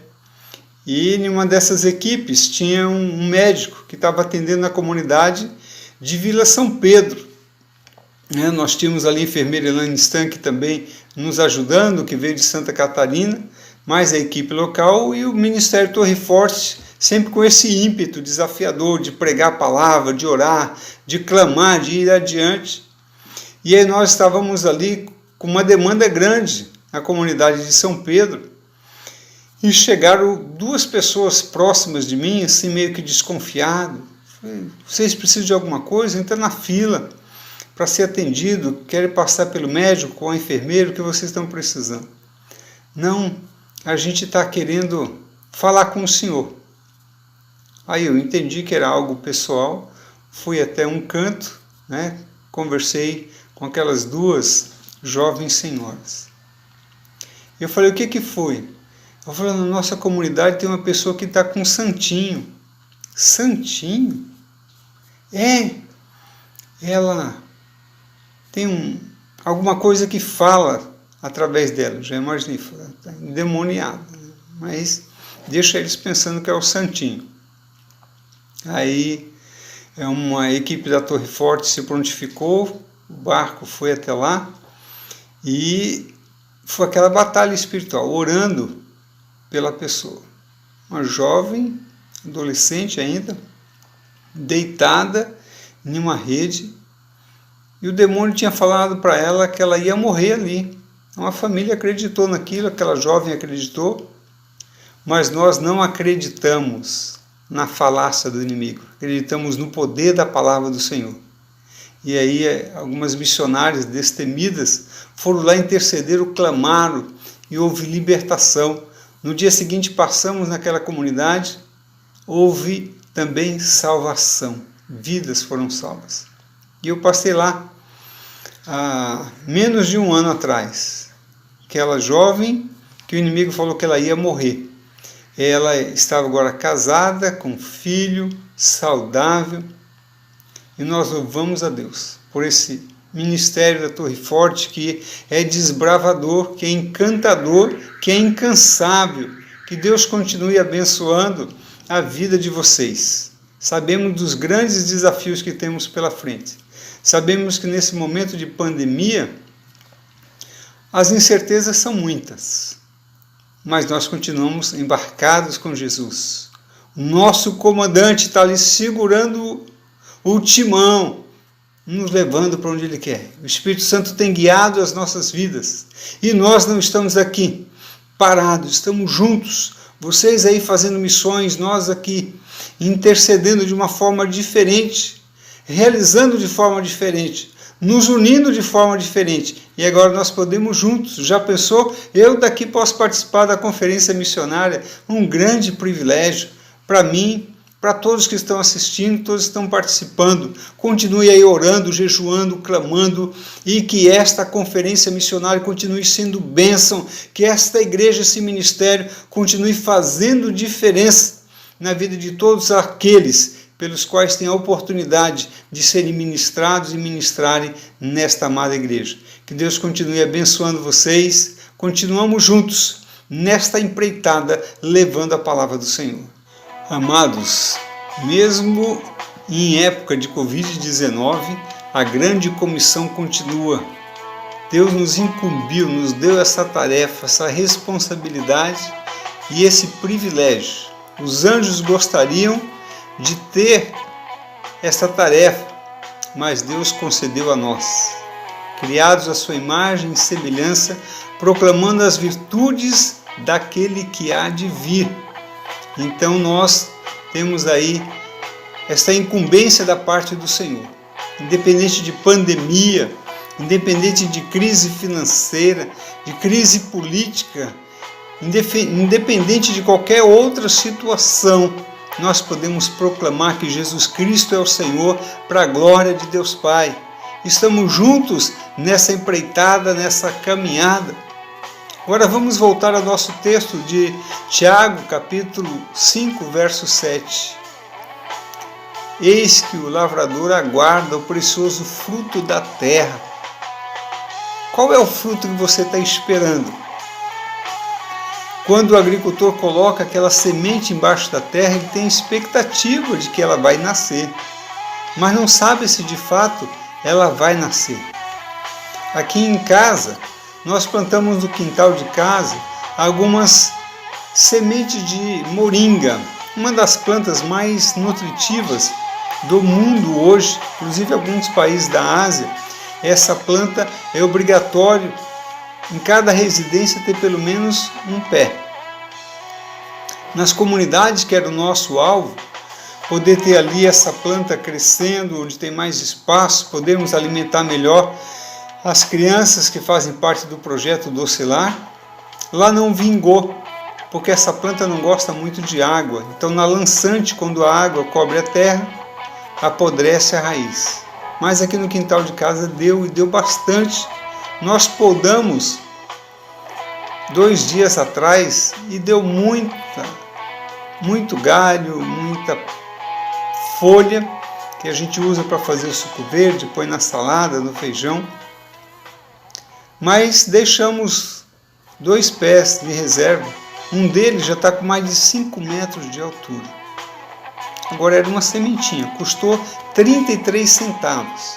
E em uma dessas equipes tinha um médico que estava atendendo na comunidade de Vila São Pedro. Nós tínhamos ali a enfermeira Elaine Stank também nos ajudando, que veio de Santa Catarina, mais a equipe local e o Ministério Torre Forte, sempre com esse ímpeto desafiador de pregar a palavra, de orar, de clamar, de ir adiante. E aí nós estávamos ali com uma demanda grande na comunidade de São Pedro, e chegaram 2 pessoas próximas de mim, assim meio que desconfiado. Vocês precisam de alguma coisa? Entra na fila para ser atendido, querem passar pelo médico ou enfermeiro, o que vocês estão precisando? Não, a gente está querendo falar com o senhor. Aí eu entendi que era algo pessoal, fui até um canto, conversei com aquelas 2 jovens senhoras. Eu falei, o que foi? Eu falei, na nossa comunidade tem uma pessoa que está com um santinho. Santinho? Ela tem alguma coisa que fala através dela. Já imaginei, está endemoniada. Mas deixa eles pensando que é o santinho. Aí uma equipe da Torre Forte se prontificou, o barco foi até lá e foi aquela batalha espiritual, orando pela pessoa. Uma jovem, adolescente ainda, deitada em uma rede, e o demônio tinha falado para ela que ela ia morrer ali. Uma família acreditou naquilo, aquela jovem acreditou, mas nós não acreditamos na falácia do inimigo, acreditamos no poder da palavra do Senhor. E aí algumas missionárias destemidas foram lá interceder, clamaram e houve libertação. No dia seguinte passamos naquela comunidade, houve também salvação, vidas foram salvas. E eu passei lá há menos de 1 ano atrás, aquela jovem que o inimigo falou que ela ia morrer. Ela estava agora casada, com filho, saudável, e nós louvamos a Deus por esse ministério da Torre Forte, que é desbravador, que é encantador, que é incansável. Que Deus continue abençoando a vida de vocês. Sabemos dos grandes desafios que temos pela frente. Sabemos que nesse momento de pandemia, as incertezas são muitas, mas nós continuamos embarcados com Jesus. O nosso comandante está ali segurando o timão, nos levando para onde Ele quer. O Espírito Santo tem guiado as nossas vidas e nós não estamos aqui parados, estamos juntos. Vocês aí fazendo missões, nós aqui intercedendo de uma forma diferente, realizando de forma diferente, nos unindo de forma diferente. E agora nós podemos juntos. Já pensou? Eu daqui posso participar da conferência missionária, um grande privilégio para mim, para todos que estão assistindo, todos que estão participando. Continue aí orando, jejuando, clamando, e que esta conferência missionária continue sendo bênção, que esta igreja, esse ministério, continue fazendo diferença na vida de todos aqueles pelos quais têm a oportunidade de serem ministrados e ministrarem nesta amada igreja. Que Deus continue abençoando vocês. Continuamos juntos nesta empreitada, levando a palavra do Senhor. Amados, mesmo em época de Covid-19, a grande comissão continua. Deus nos incumbiu, nos deu essa tarefa, essa responsabilidade e esse privilégio. Os anjos gostariam de ter essa tarefa, mas Deus concedeu a nós, criados à sua imagem e semelhança, proclamando as virtudes daquele que há de vir. Então nós temos aí esta incumbência da parte do Senhor. Independente de pandemia, independente de crise financeira, de crise política, independente de qualquer outra situação, nós podemos proclamar que Jesus Cristo é o Senhor para a glória de Deus Pai. Estamos juntos nessa empreitada, nessa caminhada. Agora vamos voltar ao nosso texto de Tiago, capítulo 5, verso 7. Eis que o lavrador aguarda o precioso fruto da terra. Qual é o fruto que você está esperando? Quando o agricultor coloca aquela semente embaixo da terra, ele tem expectativa de que ela vai nascer, mas não sabe se de fato ela vai nascer. Aqui em casa, nós plantamos no quintal de casa algumas sementes de moringa, uma das plantas mais nutritivas do mundo hoje, inclusive alguns países da Ásia. Essa planta é obrigatório em cada residência ter pelo menos um pé. Nas comunidades, que era o nosso alvo, poder ter ali essa planta crescendo, onde tem mais espaço, podemos alimentar melhor as crianças que fazem parte do projeto Doce Lar. Lá não vingou, porque essa planta não gosta muito de água. Então, na lançante, quando a água cobre a terra, apodrece a raiz. Mas aqui no quintal de casa deu, e deu bastante. Nós podamos 2 dias atrás e deu muito galho, muita folha que a gente usa para fazer o suco verde, põe na salada, no feijão. Mas deixamos 2 pés de reserva. Um deles já está com mais de 5 metros de altura. Agora era uma sementinha, custou 33 centavos.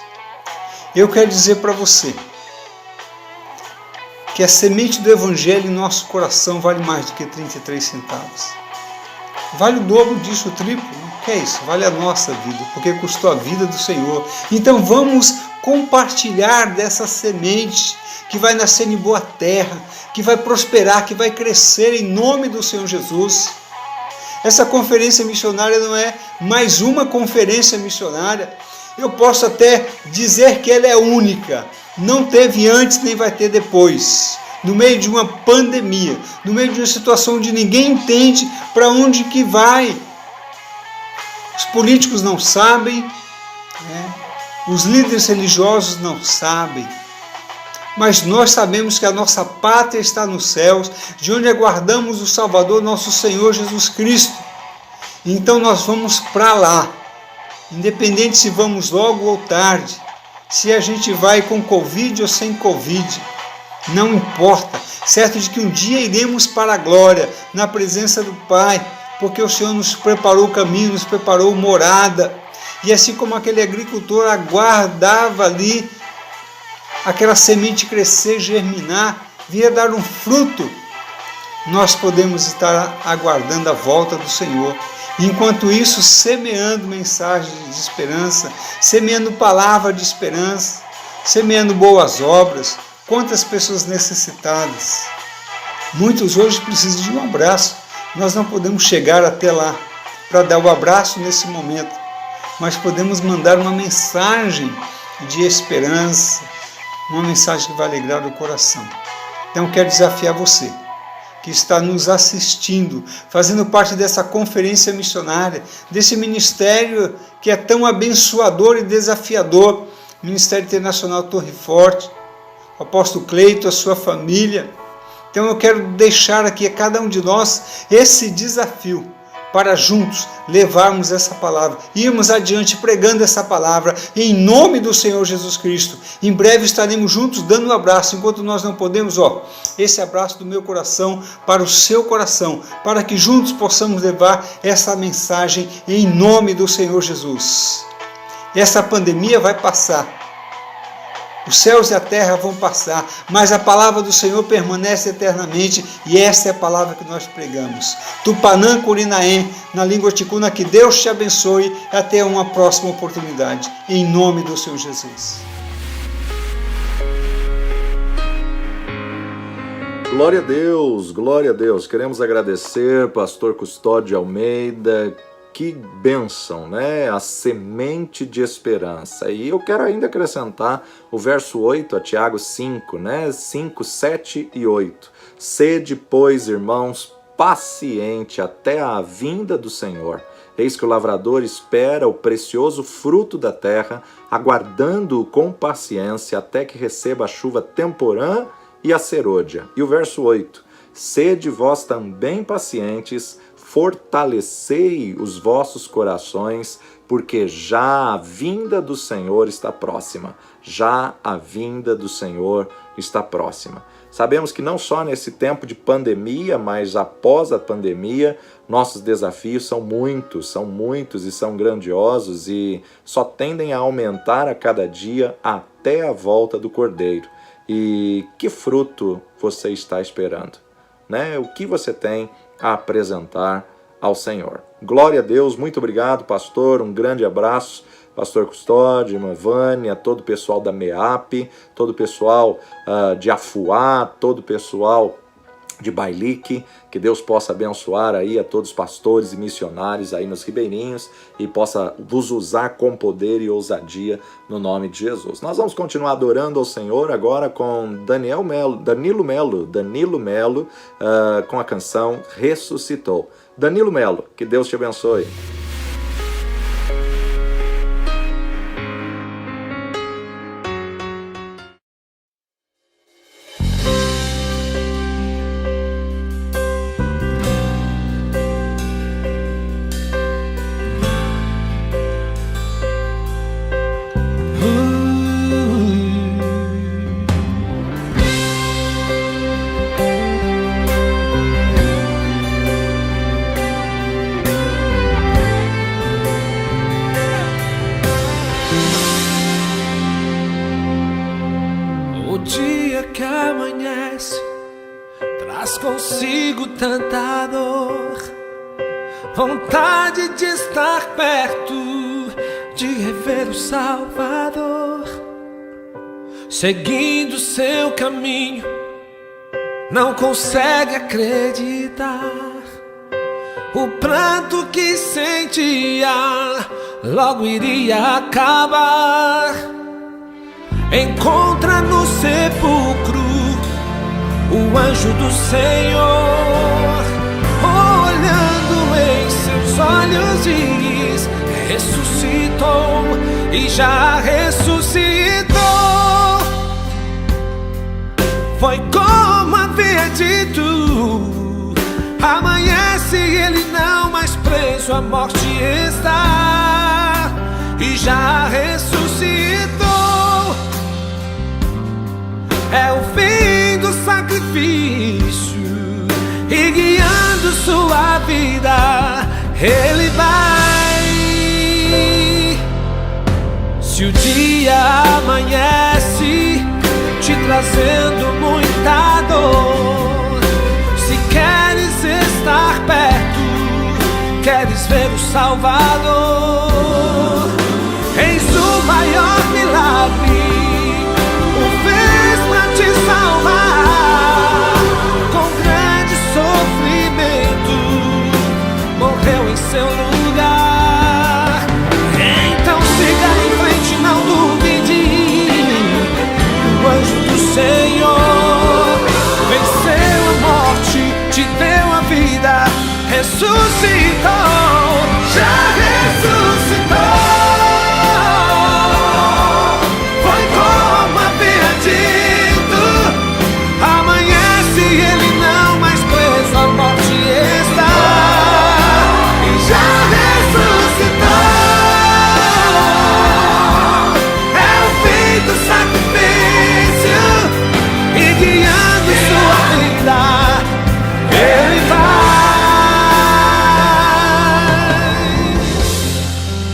Eu quero dizer para você que a semente do Evangelho em nosso coração vale mais do que 33 centavos. Vale o dobro disso, o triplo. O que é isso? Vale a nossa vida, porque custou a vida do Senhor. Então vamos compartilhar dessa semente que vai nascer em boa terra, que vai prosperar, que vai crescer em nome do Senhor Jesus. Essa conferência missionária não é mais uma conferência missionária. Eu posso até dizer que ela é única. Não teve antes nem vai ter depois. No meio de uma pandemia, no meio de uma situação onde ninguém entende para onde que vai. Os políticos não sabem, os líderes religiosos não sabem. Mas nós sabemos que a nossa pátria está nos céus, de onde aguardamos o Salvador, nosso Senhor Jesus Cristo. Então nós vamos para lá, independente se vamos logo ou tarde, se a gente vai com Covid ou sem Covid, não importa, certo de que um dia iremos para a glória, na presença do Pai, porque o Senhor nos preparou o caminho, nos preparou morada, e assim como aquele agricultor aguardava ali aquela semente crescer, germinar, vir a dar um fruto, nós podemos estar aguardando a volta do Senhor. Enquanto isso, semeando mensagens de esperança, semeando palavra de esperança, semeando boas obras. Quantas pessoas necessitadas. Muitos hoje precisam de um abraço. Nós não podemos chegar até lá para dar o abraço nesse momento, mas podemos mandar uma mensagem de esperança, uma mensagem que vai alegrar o coração. Então quero desafiar você, que está nos assistindo, fazendo parte dessa conferência missionária, desse ministério que é tão abençoador e desafiador, Ministério Internacional Torre Forte, o apóstolo Cleito, a sua família. Então eu quero deixar aqui a cada um de nós esse desafio, para juntos levarmos essa palavra, irmos adiante pregando essa palavra, em nome do Senhor Jesus Cristo. Em breve estaremos juntos dando um abraço, enquanto nós não podemos, esse abraço do meu coração para o seu coração, para que juntos possamos levar essa mensagem em nome do Senhor Jesus. Essa pandemia vai passar, os céus e a terra vão passar, mas a palavra do Senhor permanece eternamente, e essa é a palavra que nós pregamos. Tupanã Curinaém, na língua ticuna. Que Deus te abençoe, até uma próxima oportunidade, em nome do Senhor Jesus. Glória a Deus, glória a Deus. Queremos agradecer pastor Custódio Almeida, Que bênção, né? A semente de esperança. E eu quero ainda acrescentar o verso 8 a Tiago 5, né? 5, 7 e 8. Sede, pois, irmãos, paciente até a vinda do Senhor. Eis que o lavrador espera o precioso fruto da terra, aguardando-o com paciência até que receba a chuva temporã e a serôdia. E o verso 8. Sede vós também pacientes, fortalecei os vossos corações, porque já a vinda do Senhor está próxima. Já a vinda do Senhor está próxima. Sabemos que não só nesse tempo de pandemia, mas após a pandemia, nossos desafios são muitos e são grandiosos e só tendem a aumentar a cada dia até a volta do Cordeiro. E que fruto você está esperando? Né? O que você tem a apresentar ao Senhor? Glória a Deus, muito obrigado, pastor, um grande abraço, pastor Custódio, irmã Vânia, todo o pessoal da MEAP, todo o pessoal de Afuá, todo o pessoal de Bailique, que Deus possa abençoar aí a todos os pastores e missionários aí nos ribeirinhos e possa vos usar com poder e ousadia no nome de Jesus. Nós vamos continuar adorando ao Senhor agora com Danilo Melo, com a canção Ressuscitou. Danilo Melo, que Deus te abençoe. Consigo tanta dor, vontade de estar perto, de rever o Salvador, seguindo seu caminho, não consegue acreditar. O pranto que sentia logo iria acabar. Encontra no sepulcro o anjo do Senhor, olhando em seus olhos diz: ressuscitou e já ressuscitou. Foi como havia dito, amanhece ele não mais preso, a morte está e já ressuscitou. É o fim do sacrifício e guiando sua vida ele vai. Se o dia amanhece te trazendo muita dor, se queres estar perto, queres ver o Salvador, eis o maior milagre te salvar. Com grande sofrimento morreu em seu lugar. Então siga em frente, não duvide. O anjo do Senhor venceu a morte, te deu a vida, ressuscitou, já ressuscitou. Foi como havia dito, amanhece ele não mais preso, a morte está e já ressuscitou. É o fim do sacrifício e guiando sua vida ele vai.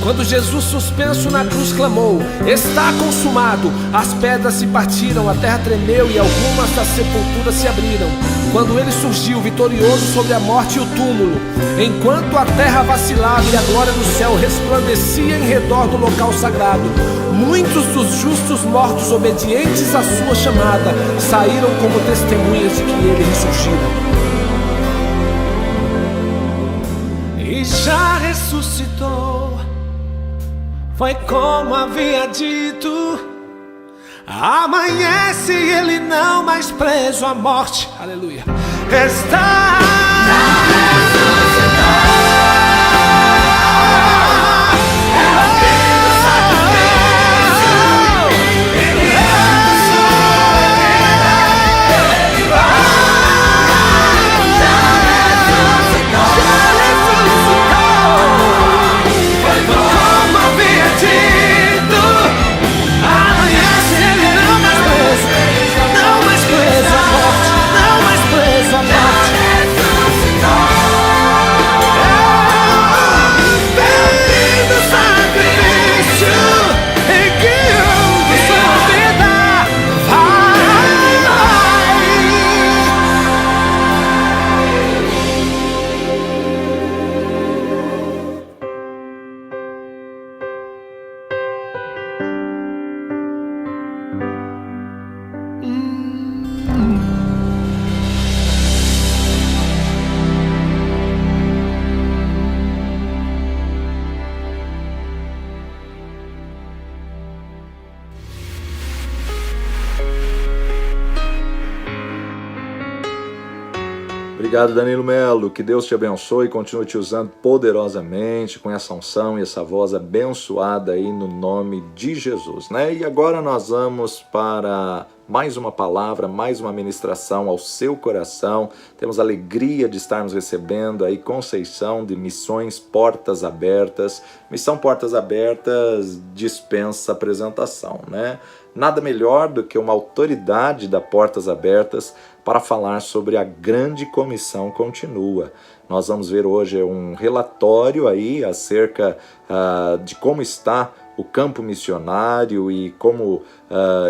Quando Jesus suspenso na cruz clamou: está consumado, as pedras se partiram, a terra tremeu e algumas das sepulturas se abriram. Quando ele surgiu vitorioso sobre a morte e o túmulo, enquanto a terra vacilava e a glória do céu resplandecia em redor do local sagrado, muitos dos justos mortos obedientes à sua chamada saíram como testemunhas de que ele ressurgira. E já ressuscitou. ressuscitou. Foi como havia dito. Amanhece ele não mais preso à morte. Aleluia. Está Obrigado, Danilo Melo. Que Deus te abençoe e continue te usando poderosamente com essa unção e essa voz abençoada aí no nome de Jesus, né? E agora nós vamos para mais uma palavra, mais uma ministração ao seu coração. Temos a alegria de estarmos recebendo aí Conceição de Missões Portas Abertas. Missão Portas Abertas dispensa apresentação, né? Nada melhor do que uma autoridade da Portas Abertas para falar sobre a grande comissão continua. Nós vamos ver hoje um relatório aí acerca de como está o campo missionário e como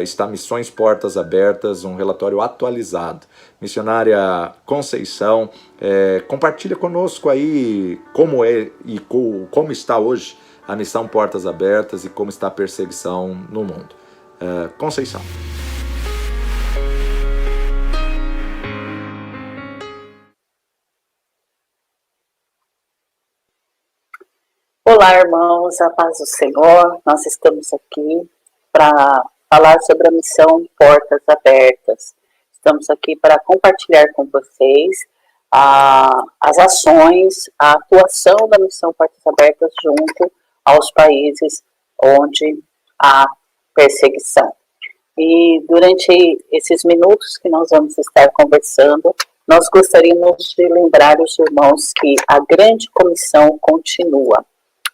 está Missões Portas Abertas, um relatório atualizado. Missionária Conceição, compartilha conosco aí como é e como está hoje a Missão Portas Abertas e como está a perseguição no mundo. Conceição. Olá, irmãos, a paz do Senhor. Nós estamos aqui para falar sobre a missão Portas Abertas. Estamos aqui para compartilhar com vocês as ações, a atuação da missão Portas Abertas junto aos países onde há perseguição. E durante esses minutos que nós vamos estar conversando, nós gostaríamos de lembrar os irmãos que a grande comissão continua.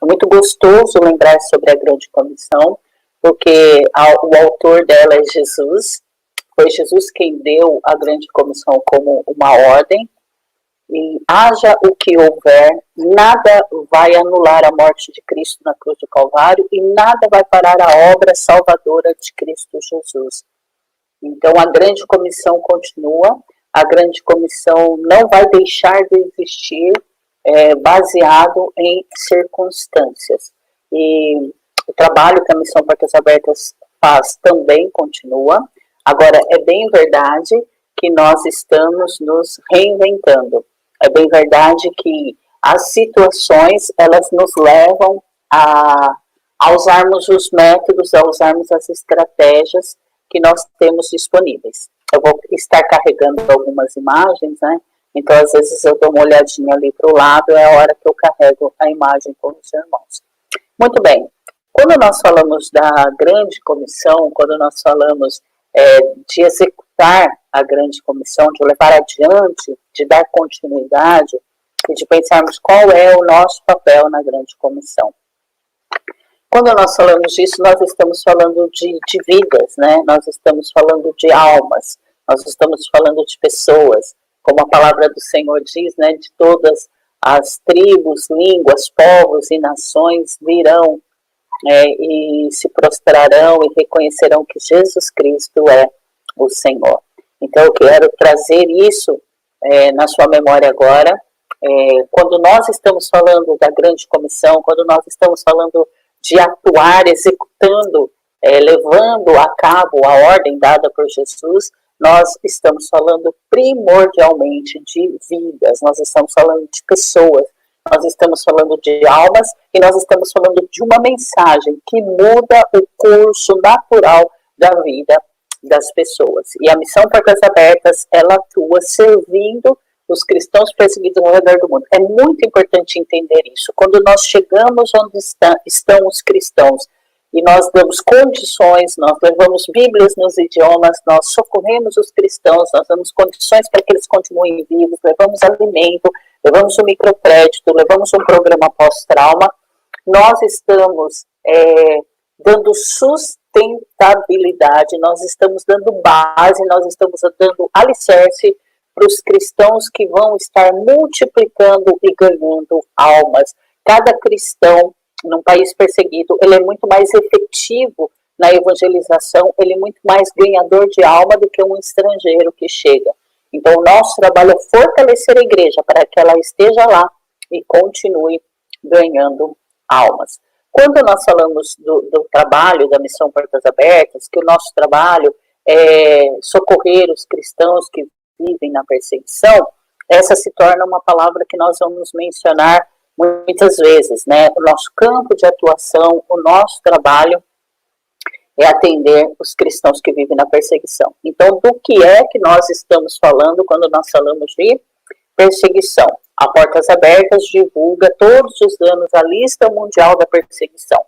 É muito gostoso lembrar sobre a grande comissão, porque o autor dela é Jesus. Foi Jesus quem deu a grande comissão como uma ordem. E haja o que houver, nada vai anular a morte de Cristo na cruz do Calvário e nada vai parar a obra salvadora de Cristo Jesus. Então a grande comissão continua, a grande comissão não vai deixar de existir, baseado em circunstâncias. E o trabalho que a Missão Portas Abertas faz também continua. Agora, é bem verdade que nós estamos nos reinventando. É bem verdade que as situações, elas nos levam a usarmos os métodos, a usarmos as estratégias que nós temos disponíveis. Eu vou estar carregando algumas imagens, né? Então, às vezes, eu dou uma olhadinha ali para o lado, é a hora que eu carrego a imagem com os irmãos. Muito bem. Quando nós falamos da grande comissão, quando nós falamos de executar a grande comissão, de levar adiante, de dar continuidade e de pensarmos qual é o nosso papel na grande comissão. Quando nós falamos disso, nós estamos falando de vidas, né? Nós estamos falando de almas, nós estamos falando de pessoas, como a palavra do Senhor diz, né? De todas as tribos, línguas, povos e nações virão e se prostrarão e reconhecerão que Jesus Cristo é o Senhor. Então, eu quero trazer isso na sua memória agora. Quando nós estamos falando da grande comissão, quando nós estamos falando de atuar, executando, levando a cabo a ordem dada por Jesus, nós estamos falando primordialmente de vidas, nós estamos falando de pessoas nós estamos falando de almas e nós estamos falando de uma mensagem que muda o curso natural da vida das pessoas. E a Missão Portas Abertas, ela atua servindo os cristãos perseguidos ao redor do mundo. É muito importante entender isso. Quando nós chegamos onde estão os cristãos e nós damos condições, nós levamos Bíblias nos idiomas, nós socorremos os cristãos, nós damos condições para que eles continuem vivos, levamos alimento, levamos um microcrédito, levamos um programa pós-trauma, nós estamos dando sustentabilidade, nós estamos dando base, nós estamos dando alicerce para os cristãos que vão estar multiplicando e ganhando almas. Cada cristão num país perseguido, ele é muito mais efetivo na evangelização, ele é muito mais ganhador de alma do que um estrangeiro que chega. Então, o nosso trabalho é fortalecer a igreja para que ela esteja lá e continue ganhando almas. Quando nós falamos do trabalho da Missão Portas Abertas, que o nosso trabalho é socorrer os cristãos que vivem na perseguição, essa se torna uma palavra que nós vamos mencionar muitas vezes, né? O nosso campo de atuação, o nosso trabalho é atender os cristãos que vivem na perseguição. Então, do que é que nós estamos falando quando nós falamos de perseguição? A Portas Abertas divulga todos os anos a lista mundial da perseguição.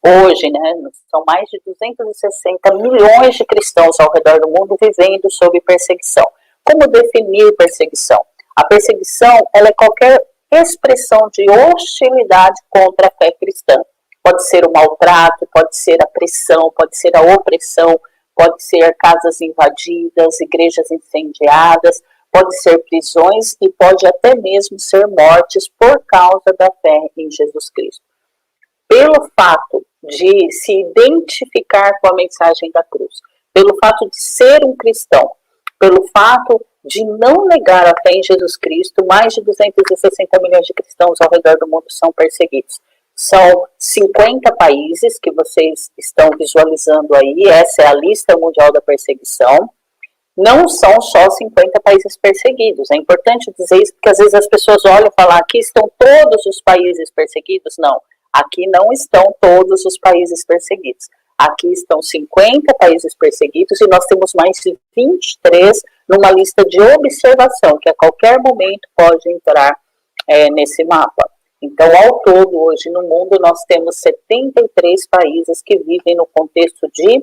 Hoje, né, são mais de 260 milhões de cristãos ao redor do mundo vivendo sob perseguição. Como definir perseguição? A perseguição, ela é qualquer expressão de hostilidade contra a fé cristã. Pode ser o maltrato, pode ser a pressão, pode ser a opressão, pode ser casas invadidas, igrejas incendiadas, pode ser prisões e pode até mesmo ser mortes por causa da fé em Jesus Cristo. Pelo fato de se identificar com a mensagem da cruz, pelo fato de ser um cristão, pelo fato de não negar a fé em Jesus Cristo, mais de 260 milhões de cristãos ao redor do mundo são perseguidos. São 50 países que vocês estão visualizando aí, essa é a lista mundial da perseguição. Não são só 50 países perseguidos, é importante dizer isso, porque às vezes as pessoas olham e falam, aqui estão todos os países perseguidos. Não, aqui não estão todos os países perseguidos. Aqui estão 50 países perseguidos e nós temos mais de 23 numa lista de observação, que a qualquer momento pode entrar nesse mapa. Então, ao todo, hoje no mundo, nós temos 73 países que vivem no contexto de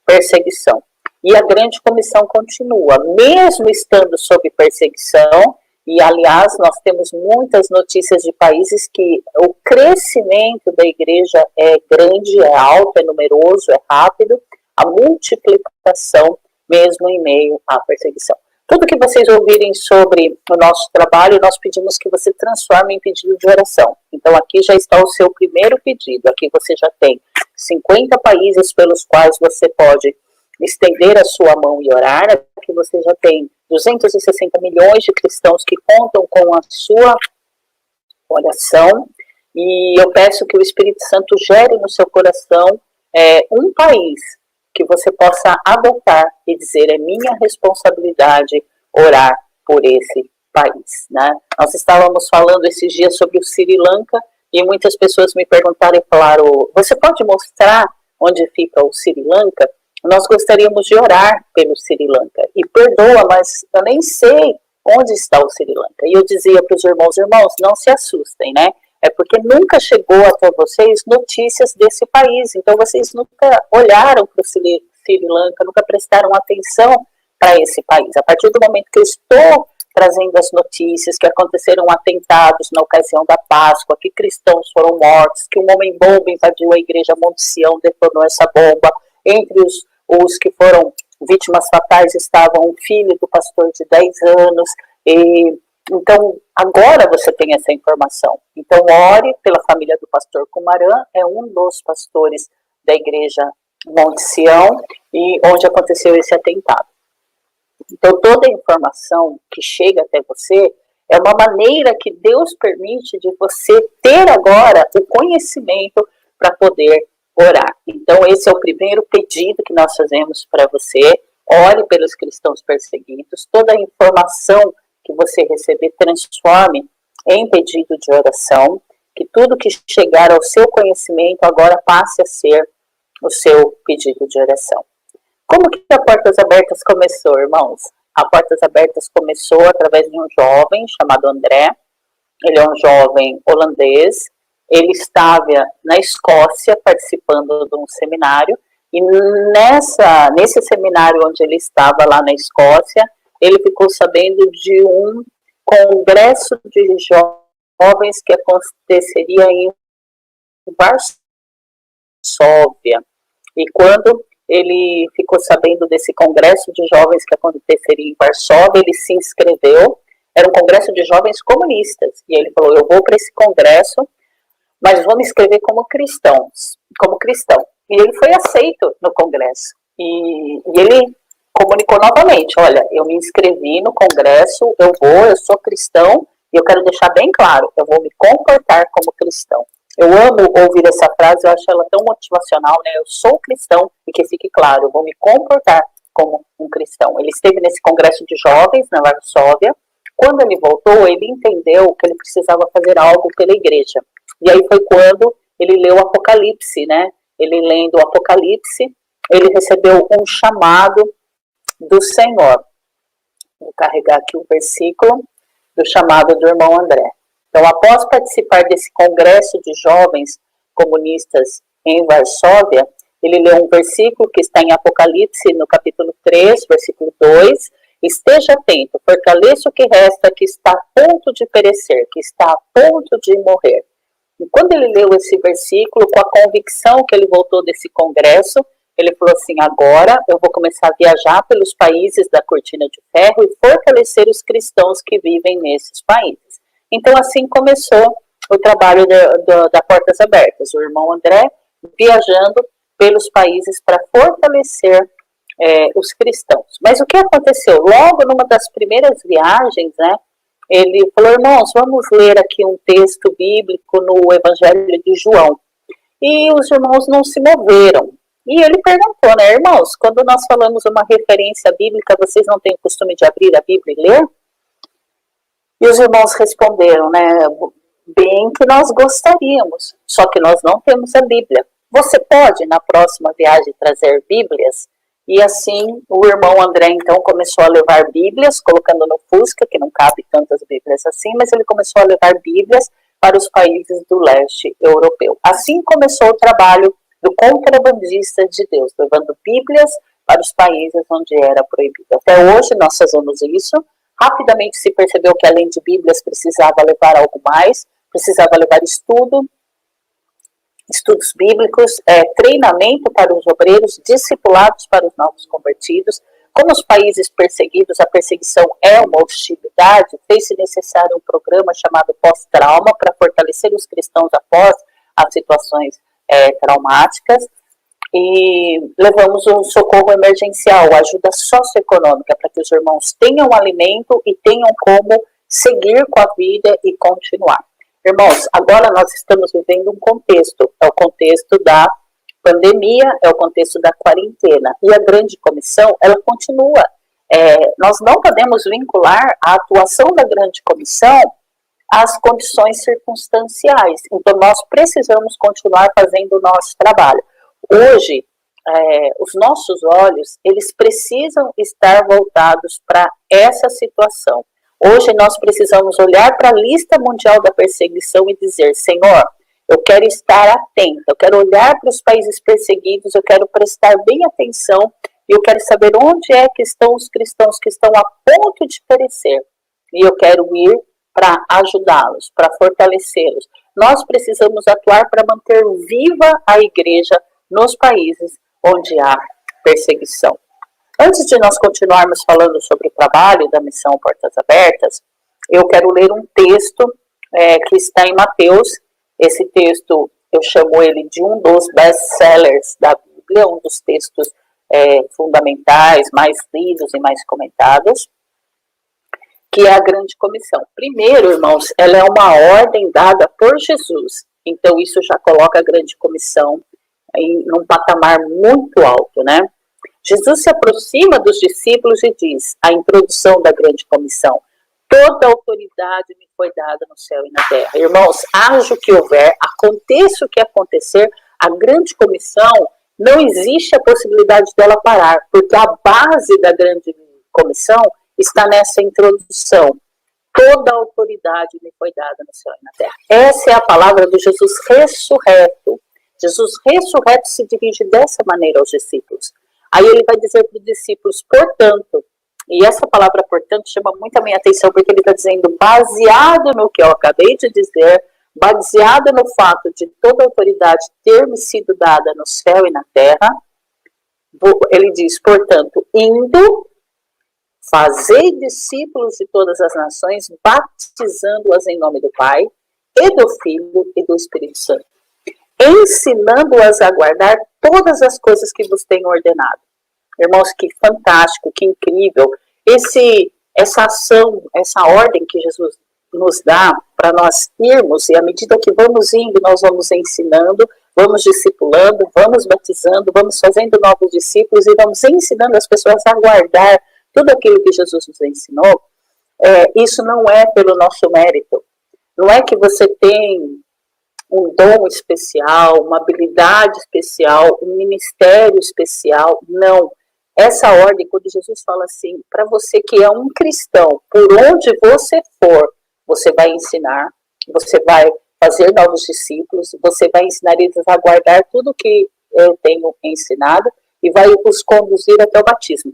perseguição. E a grande comissão continua, mesmo estando sob perseguição, e aliás, nós temos muitas notícias de países que o crescimento da igreja é grande, é alto, é numeroso, é rápido, a multiplicação mesmo em meio à perseguição. Tudo que vocês ouvirem sobre o nosso trabalho, nós pedimos que você transforme em pedido de oração. Então aqui já está o seu primeiro pedido, aqui você já tem 50 países pelos quais você pode estender a sua mão e orar, aqui você já tem 260 milhões de cristãos que contam com a sua oração, e eu peço que o Espírito Santo gere no seu coração um país que você possa adotar e dizer, é minha responsabilidade orar por esse país, né? Nós estávamos falando esses dias sobre o Sri Lanka, e muitas pessoas me perguntaram e falaram, você pode mostrar onde fica o Sri Lanka? Nós gostaríamos de orar pelo Sri Lanka. E perdoa, mas eu nem sei onde está o Sri Lanka. E eu dizia para os irmãos, não se assustem, né? É porque nunca chegou até vocês notícias desse país. Então vocês nunca olharam para o Sri Lanka, nunca prestaram atenção para esse país. A partir do momento que eu estou trazendo as notícias que aconteceram atentados na ocasião da Páscoa, que cristãos foram mortos, que um homem-bomba invadiu a igreja Monte Sião, detonou essa bomba, entre os que foram vítimas fatais estavam um filho do pastor de 10 anos, então agora você tem essa informação. Então ore pela família do pastor Kumaran, é um dos pastores da igreja Monte Sião, e onde aconteceu esse atentado. Então toda a informação que chega até você é uma maneira que Deus permite de você ter agora o conhecimento para poder orar. Então esse é o primeiro pedido que nós fazemos para você. Ore pelos cristãos perseguidos. Toda a informação que você receber, transforme em pedido de oração, que tudo que chegar ao seu conhecimento agora passe a ser o seu pedido de oração. Como que a Portas Abertas começou, irmãos? A Portas Abertas começou através de um jovem chamado André. Ele é um jovem holandês. Ele estava na Escócia participando de um seminário. E nesse seminário onde ele estava lá na Escócia, ele ficou sabendo de um congresso de jovens que aconteceria em Varsóvia. E quando ele ficou sabendo desse congresso de jovens que aconteceria em Varsóvia, ele se inscreveu. Era um congresso de jovens comunistas. E ele falou, eu vou para esse congresso, mas vou me inscrever como cristão. E ele foi aceito no congresso. E ele comunicou novamente, olha, eu me inscrevi no congresso, eu sou cristão, e eu quero deixar bem claro, eu vou me comportar como cristão. Eu amo ouvir essa frase, eu acho ela tão motivacional, né? Eu sou cristão, e que fique claro, eu vou me comportar como um cristão. Ele esteve nesse congresso de jovens na Varsóvia. Quando ele voltou, ele entendeu que ele precisava fazer algo pela igreja. E aí foi quando ele leu o Apocalipse, né? Ele lendo o Apocalipse, ele recebeu um chamado do Senhor. Vou carregar aqui o versículo do chamado do irmão André. Então, após participar desse congresso de jovens comunistas em Varsóvia, ele leu um versículo que está em Apocalipse, no capítulo 3, versículo 2. Esteja atento, fortaleça o que resta, que está a ponto de perecer, que está a ponto de morrer. E quando ele leu esse versículo, com a convicção que ele voltou desse congresso, ele falou assim, agora eu vou começar a viajar pelos países da Cortina de Ferro e fortalecer os cristãos que vivem nesses países. Então, assim começou o trabalho da Portas Abertas. O irmão André viajando pelos países para fortalecer os cristãos. Mas o que aconteceu? Logo numa das primeiras viagens, né, ele falou, irmãos, vamos ler aqui um texto bíblico no Evangelho de João. E os irmãos não se moveram. E ele perguntou, né, irmãos, quando nós falamos uma referência bíblica, vocês não têm o costume de abrir a Bíblia e ler? E os irmãos responderam, né, bem que nós gostaríamos, só que nós não temos a Bíblia. Você pode, na próxima viagem, trazer Bíblias? E assim, o irmão André, então, começou a levar Bíblias, colocando no Fusca, que não cabe tantas Bíblias assim, mas ele começou a levar Bíblias para os países do leste europeu. Assim começou o trabalho do contrabandista de Deus, levando Bíblias para os países onde era proibido. Até hoje nós fazemos isso. Rapidamente se percebeu que além de Bíblias precisava levar algo mais, precisava levar estudos bíblicos, treinamento para os obreiros, discipulados para os novos convertidos. Como os países perseguidos, a perseguição é uma hostilidade, fez-se necessário um programa chamado pós-trauma para fortalecer os cristãos após as situações traumáticas. E levamos um socorro emergencial, ajuda socioeconômica, para que os irmãos tenham alimento e tenham como seguir com a vida e continuar. Irmãos, agora nós estamos vivendo um contexto, é o contexto da pandemia, é o contexto da quarentena. E a grande comissão, ela continua. Nós não podemos vincular a atuação da grande comissão às condições circunstanciais. Então, nós precisamos continuar fazendo o nosso trabalho. Hoje, os nossos olhos, eles precisam estar voltados para essa situação. Hoje nós precisamos olhar para a lista mundial da perseguição e dizer, Senhor, eu quero estar atenta, eu quero olhar para os países perseguidos, eu quero prestar bem atenção e eu quero saber onde é que estão os cristãos que estão a ponto de perecer. E eu quero ir para ajudá-los, para fortalecê-los. Nós precisamos atuar para manter viva a igreja nos países onde há perseguição. Antes de nós continuarmos falando sobre o trabalho da missão Portas Abertas, eu quero ler um texto que está em Mateus. Esse texto, eu chamo ele de um dos best-sellers da Bíblia, um dos textos fundamentais, mais lidos e mais comentados, que é a Grande Comissão. Primeiro, irmãos, ela é uma ordem dada por Jesus. Então, isso já coloca a Grande Comissão em um patamar muito alto, né? Jesus se aproxima dos discípulos e diz, a introdução da Grande Comissão, toda autoridade me foi dada no céu e na terra. Irmãos, haja o que houver, aconteça o que acontecer, a grande comissão, não existe a possibilidade dela parar, porque a base da grande comissão está nessa introdução. Toda a autoridade me foi dada no céu e na terra. Essa é a palavra do Jesus ressurreto. Jesus ressurreto se dirige dessa maneira aos discípulos. Aí ele vai dizer para os discípulos, portanto, e essa palavra portanto chama muito a minha atenção, porque ele está dizendo, baseado no que eu acabei de dizer, baseado no fato de toda a autoridade ter me sido dada no céu e na terra, ele diz, portanto, indo, fazei discípulos de todas as nações, batizando-as em nome do Pai, e do Filho e do Espírito Santo, ensinando-as a guardar todas as coisas que vos tenho ordenado. Irmãos, que fantástico, que incrível, essa ação, essa ordem que Jesus nos dá para nós irmos, e à medida que vamos indo, nós vamos ensinando, vamos discipulando, vamos batizando, vamos fazendo novos discípulos e vamos ensinando as pessoas a guardar tudo aquilo que Jesus nos ensinou. Isso não é pelo nosso mérito, não é que você tem um dom especial, uma habilidade especial, um ministério especial, não. Essa ordem, quando Jesus fala assim, para você que é um cristão, por onde você for, você vai ensinar, você vai fazer novos discípulos, você vai ensinar eles a guardar tudo que eu tenho ensinado e vai os conduzir até o batismo.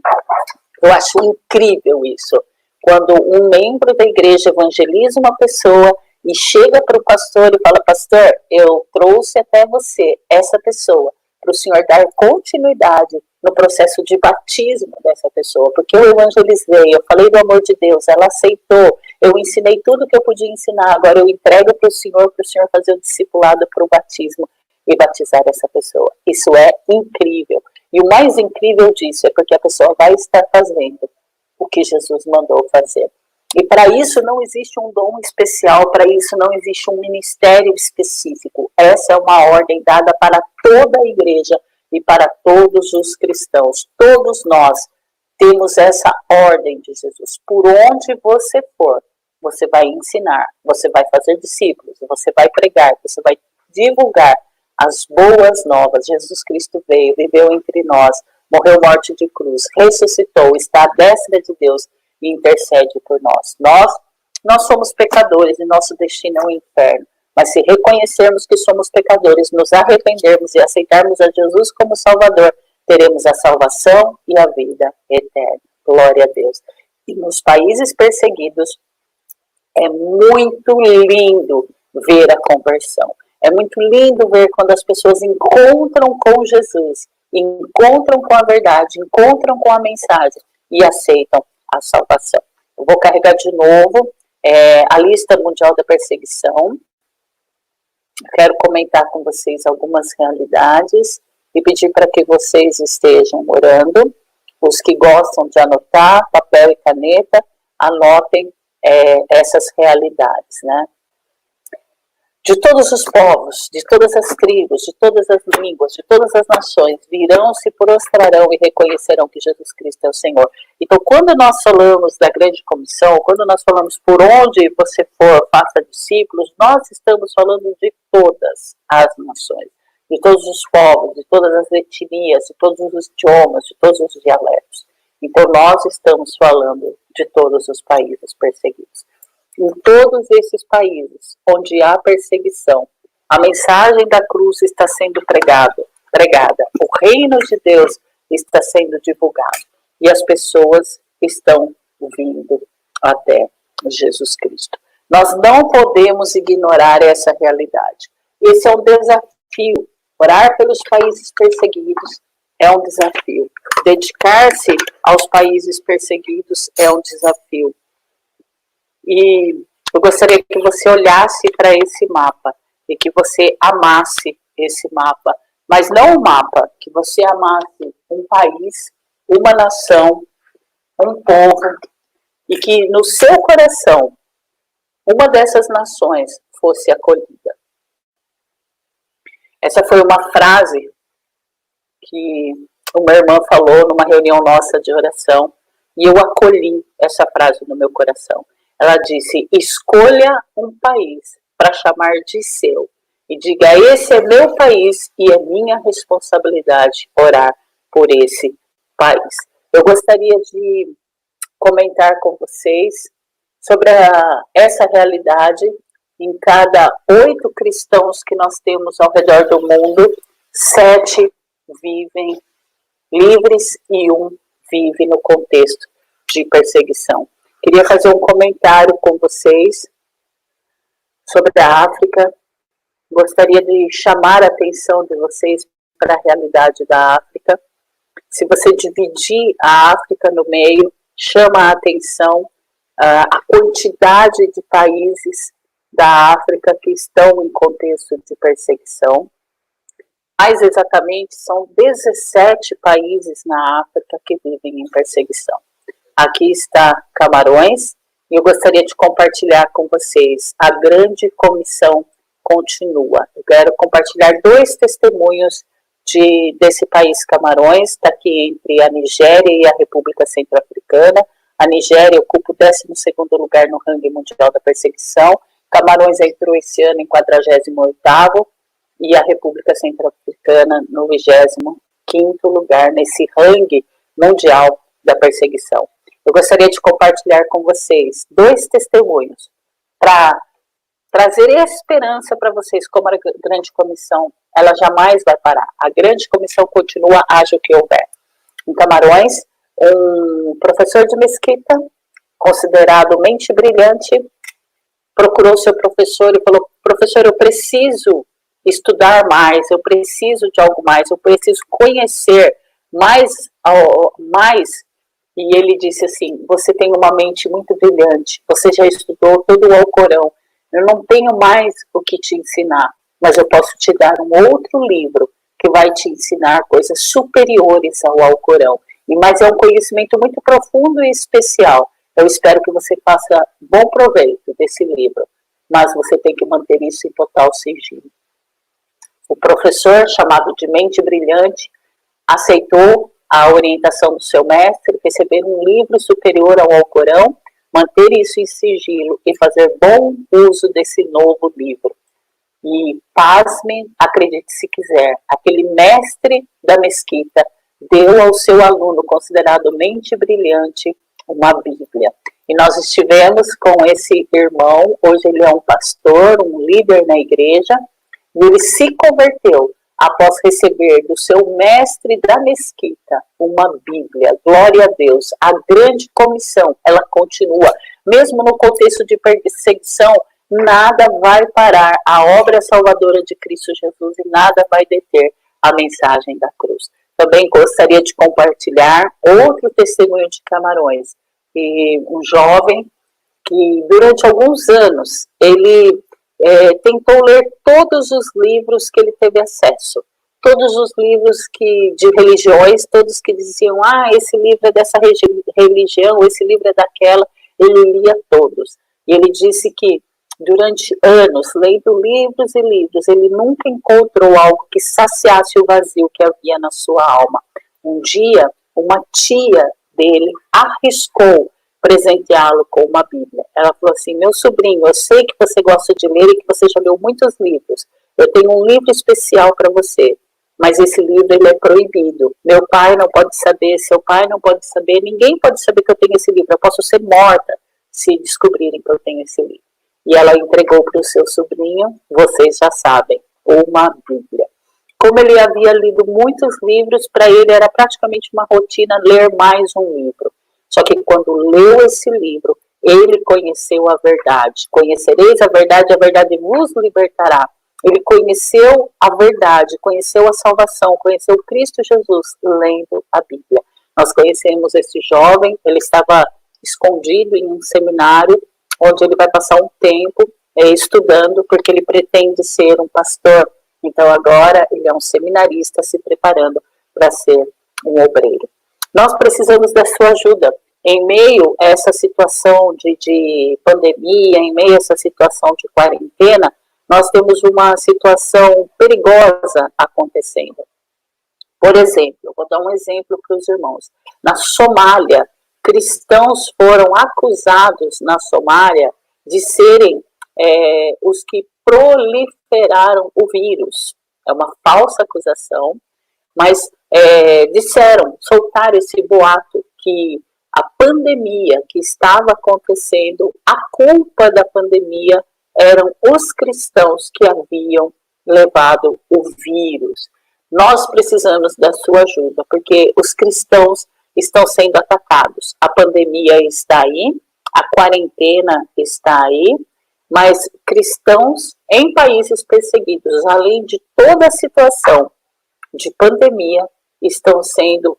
Eu acho incrível isso. Quando um membro da igreja evangeliza uma pessoa e chega para o pastor e fala, pastor, eu trouxe até você essa pessoa, para o senhor dar continuidade no processo de batismo dessa pessoa, porque eu evangelizei, eu falei do amor de Deus, ela aceitou, eu ensinei tudo que eu podia ensinar, agora eu entrego para o senhor fazer o discipulado para o batismo e batizar essa pessoa. Isso é incrível. E o mais incrível disso é porque a pessoa vai estar fazendo o que Jesus mandou fazer. E para isso não existe um dom especial, para isso não existe um ministério específico. Essa é uma ordem dada para toda a igreja e para todos os cristãos. Todos nós temos essa ordem de Jesus. Por onde você for, você vai ensinar, você vai fazer discípulos, você vai pregar, você vai divulgar as boas novas. Jesus Cristo veio, viveu entre nós, morreu morte de cruz, ressuscitou, está à destra de Deus e intercede por nós. Nós somos pecadores e nosso destino é o inferno. Mas se reconhecermos que somos pecadores, nos arrependermos e aceitarmos a Jesus como Salvador, teremos a salvação e a vida eterna. Glória a Deus. E nos países perseguidos, é muito lindo ver a conversão. É muito lindo ver quando as pessoas encontram com Jesus, encontram com a verdade, encontram com a mensagem e aceitam a salvação. Eu vou carregar de novo a lista mundial da perseguição. Quero comentar com vocês algumas realidades e pedir para que vocês estejam orando. Os que gostam de anotar, papel e caneta, anotem essas realidades, né? De todos os povos, de todas as tribos, de todas as línguas, de todas as nações, virão, se prostrarão e reconhecerão que Jesus Cristo é o Senhor. Então, quando nós falamos da grande comissão, quando nós falamos por onde você for, faça discípulos, nós estamos falando de todas as nações, de todos os povos, de todas as etnias, de todos os idiomas, de todos os dialetos. Então, nós estamos falando de todos os países perseguidos. Em todos esses países onde há perseguição, a mensagem da cruz está sendo pregada, o reino de Deus está sendo divulgado e as pessoas estão vindo até Jesus Cristo. Nós não podemos ignorar essa realidade. Esse é um desafio. Orar pelos países perseguidos é um desafio. Dedicar-se aos países perseguidos é um desafio. E eu gostaria que você olhasse para esse mapa e que você amasse esse mapa. Mas não um mapa, que você amasse um país, uma nação, um povo, e que no seu coração uma dessas nações fosse acolhida. Essa foi uma frase que uma irmã falou numa reunião nossa de oração, e eu acolhi essa frase no meu coração. ela disse: escolha um país para chamar de seu e diga: esse é meu país e é minha responsabilidade orar por esse país. Eu gostaria de comentar com vocês sobre essa realidade. Em cada 8 cristãos que nós temos ao redor do mundo, 7 vivem livres e 1 vive no contexto de perseguição. Queria fazer um comentário com vocês sobre a África. Gostaria de chamar a atenção de vocês para a realidade da África. Se você dividir a África no meio, chama a atenção a quantidade de países da África que estão em contexto de perseguição. Mais exatamente, são 17 países na África que vivem em perseguição. Aqui está Camarões, e eu gostaria de compartilhar com vocês. A grande comissão continua. Eu quero compartilhar 2 testemunhos desse país Camarões. Está aqui entre a Nigéria e a República Centro-Africana. A Nigéria ocupa o 12º lugar no ranking mundial da perseguição. Camarões entrou esse ano em 48º e a República Centro-Africana no 25º lugar nesse ranking mundial da perseguição. Eu gostaria de compartilhar com vocês 2 testemunhos para trazer esperança para vocês, como a grande comissão, ela jamais vai parar. A grande comissão continua, haja o que houver. Em Camarões, um professor de mesquita, considerado mente brilhante, procurou seu professor e falou: professor, eu preciso estudar mais, eu preciso de algo mais, eu preciso conhecer mais. E ele disse assim: você tem uma mente muito brilhante, você já estudou todo o Alcorão, eu não tenho mais o que te ensinar, mas eu posso te dar um outro livro que vai te ensinar coisas superiores ao Alcorão. Mas é um conhecimento muito profundo e especial. Eu espero que você faça bom proveito desse livro, mas você tem que manter isso em total sigilo. O professor, chamado de mente brilhante, aceitou a orientação do seu mestre, receber um livro superior ao Alcorão, manter isso em sigilo e fazer bom uso desse novo livro. E, pasmem, acredite se quiser, aquele mestre da mesquita deu ao seu aluno, considerado mente brilhante, uma Bíblia. E nós estivemos com esse irmão, hoje ele é um pastor, um líder na igreja, e ele se converteu após receber do seu mestre da mesquita uma Bíblia. Glória a Deus. A grande comissão, ela continua. Mesmo no contexto de perseguição, nada vai parar a obra salvadora de Cristo Jesus e nada vai deter a mensagem da cruz. Também gostaria de compartilhar outro testemunho de Camarões. E um jovem que durante alguns anos ele tentou ler todos os livros que ele teve acesso. Todos os livros de religiões, todos que diziam: esse livro é dessa religião, esse livro é daquela. Ele lia todos. E ele disse que durante anos, lendo livros e livros, ele nunca encontrou algo que saciasse o vazio que havia na sua alma. Um dia, uma tia dele arriscou presenteá-lo com uma Bíblia. Ela falou assim: meu sobrinho, eu sei que você gosta de ler e que você já leu muitos livros. Eu tenho um livro especial para você, mas esse livro ele é proibido. Meu pai não pode saber, seu pai não pode saber, ninguém pode saber que eu tenho esse livro. Eu posso ser morta se descobrirem que eu tenho esse livro. E ela entregou para o seu sobrinho, vocês já sabem, uma Bíblia. Como ele havia lido muitos livros, para ele era praticamente uma rotina ler mais um livro. Só que quando leu esse livro, ele conheceu a verdade. Conhecereis a verdade vos libertará. Ele conheceu a verdade, conheceu a salvação, conheceu Cristo Jesus lendo a Bíblia. Nós conhecemos esse jovem, ele estava escondido em um seminário, onde ele vai passar um tempo estudando, porque ele pretende ser um pastor. Então agora ele é um seminarista se preparando para ser um obreiro. Nós precisamos da sua ajuda. Em meio a essa situação de pandemia, em meio a essa situação de quarentena, nós temos uma situação perigosa acontecendo. Por exemplo, eu vou dar um exemplo para os irmãos. Na Somália, cristãos foram acusados na Somália de serem os que proliferaram o vírus. É uma falsa acusação, mas soltaram esse boato que a pandemia que estava acontecendo, a culpa da pandemia eram os cristãos que haviam levado o vírus. Nós precisamos da sua ajuda, porque os cristãos estão sendo atacados. A pandemia está aí, a quarentena está aí, mas cristãos em países perseguidos, além de toda a situação de pandemia,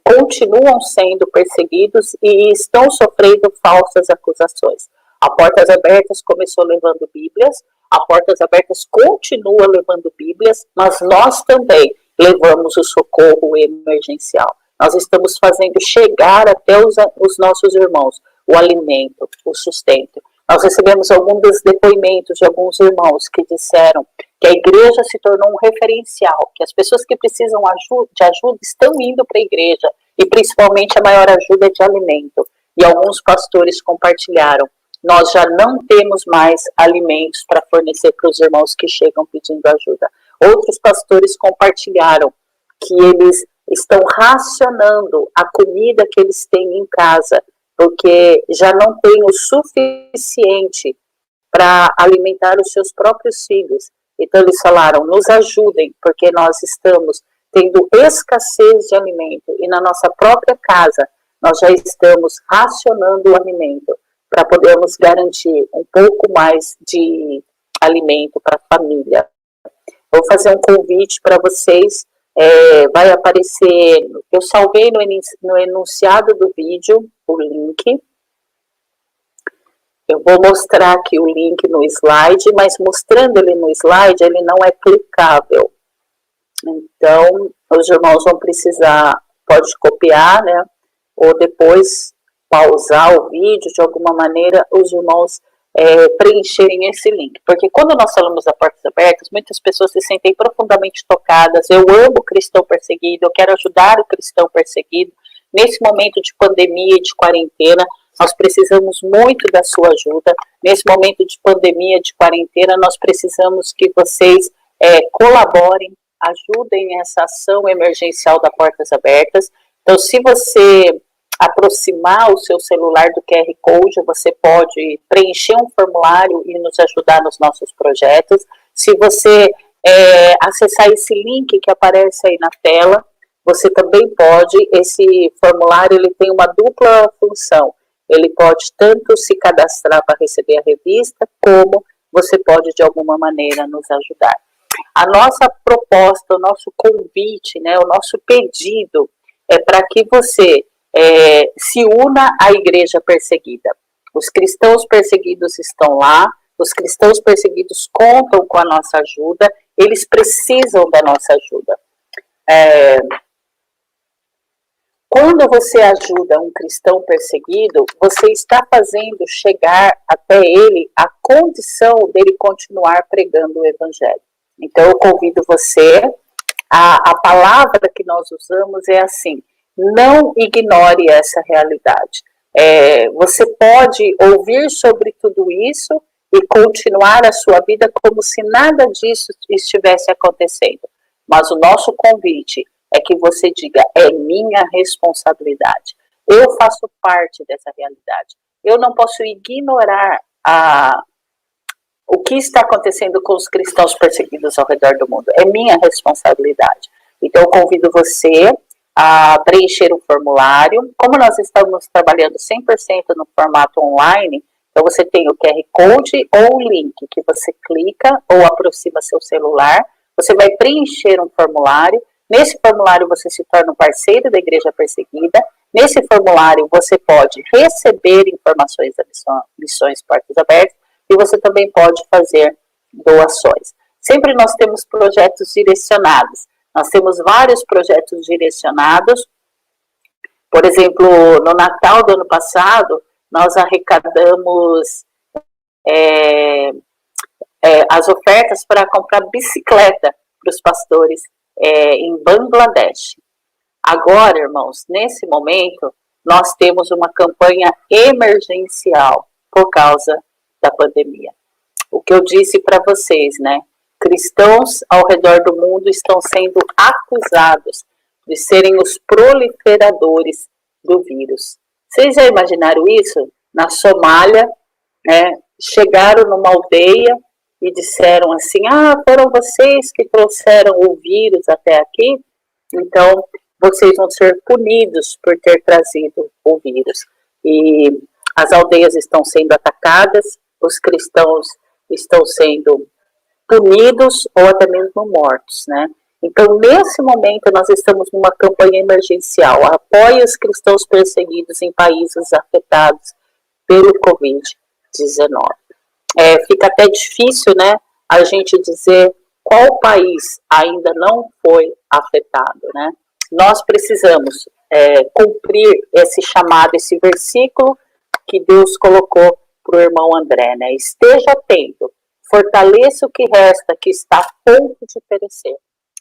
continuam sendo perseguidos e estão sofrendo falsas acusações. A Portas Abertas começou levando Bíblias, a Portas Abertas continua levando Bíblias, mas nós também levamos o socorro emergencial. Nós estamos fazendo chegar até os nossos irmãos o alimento, o sustento. Nós recebemos alguns depoimentos de alguns irmãos que disseram que a igreja se tornou um referencial, que as pessoas que precisam de ajuda estão indo para a igreja, e principalmente a maior ajuda é de alimento. E alguns pastores compartilharam: nós já não temos mais alimentos para fornecer para os irmãos que chegam pedindo ajuda. Outros pastores compartilharam que eles estão racionando a comida que eles têm em casa, porque já não tem o suficiente para alimentar os seus próprios filhos. Então eles falaram: nos ajudem, porque nós estamos tendo escassez de alimento e na nossa própria casa nós já estamos racionando o alimento para podermos garantir um pouco mais de alimento para a família. Vou fazer um convite para vocês, vai aparecer, eu salvei no enunciado do vídeo o link. Eu vou mostrar aqui o link no slide, mas mostrando ele no slide, ele não é clicável. Então, os irmãos vão precisar, pode copiar, né? Ou depois pausar o vídeo, de alguma maneira, os irmãos preencherem esse link. Porque quando nós falamos da Portas Abertas, muitas pessoas se sentem profundamente tocadas. Eu amo o cristão perseguido, eu quero ajudar o cristão perseguido. Nesse momento de pandemia e de quarentena, nós precisamos muito da sua ajuda. Nesse momento de pandemia, de quarentena, nós precisamos que vocês colaborem, ajudem essa ação emergencial da Portas Abertas. Então, se você aproximar o seu celular do QR Code, você pode preencher um formulário e nos ajudar nos nossos projetos. Se você acessar esse link que aparece aí na tela, você também pode. Esse formulário ele tem uma dupla função. Ele pode tanto se cadastrar para receber a revista, como você pode, de alguma maneira, nos ajudar. A nossa proposta, o nosso convite, né, o nosso pedido é para que você se una à igreja perseguida. Os cristãos perseguidos estão lá, os cristãos perseguidos contam com a nossa ajuda, eles precisam da nossa ajuda. Quando você ajuda um cristão perseguido, você está fazendo chegar até ele a condição dele continuar pregando o evangelho. Então eu convido você, a palavra que nós usamos é assim: não ignore essa realidade. Você pode ouvir sobre tudo isso e continuar a sua vida como se nada disso estivesse acontecendo. Mas o nosso convite é que você diga: é minha responsabilidade. Eu faço parte dessa realidade. Eu não posso ignorar o que está acontecendo com os cristãos perseguidos ao redor do mundo. É minha responsabilidade. Então eu convido você a preencher um formulário. Como nós estamos trabalhando 100% no formato online, então você tem o QR Code ou o link que você clica ou aproxima seu celular. Você vai preencher um formulário. Nesse formulário você se torna um parceiro da Igreja Perseguida. Nesse formulário você pode receber informações da Missões Portas Abertas e você também pode fazer doações. Sempre nós temos projetos direcionados. Nós temos vários projetos direcionados. Por exemplo, no Natal do ano passado, nós arrecadamos as ofertas para comprar bicicleta para os pastores em Bangladesh. Agora, irmãos, nesse momento, nós temos uma campanha emergencial por causa da pandemia. O que eu disse para vocês, né? Cristãos ao redor do mundo estão sendo acusados de serem os proliferadores do vírus. Vocês já imaginaram isso? Na Somália, né? Chegaram numa aldeia e disseram assim, foram vocês que trouxeram o vírus até aqui? Então, vocês vão ser punidos por ter trazido o vírus. E as aldeias estão sendo atacadas, os cristãos estão sendo punidos ou até mesmo mortos, né? Então, nesse momento, nós estamos numa campanha emergencial. Apoie os cristãos perseguidos em países afetados pelo Covid-19. Fica até difícil, né, a gente dizer qual país ainda não foi afetado, né? Nós precisamos cumprir esse chamado, esse versículo que Deus colocou para o irmão André, né? Esteja atento, fortaleça o que resta, que está a ponto de perecer.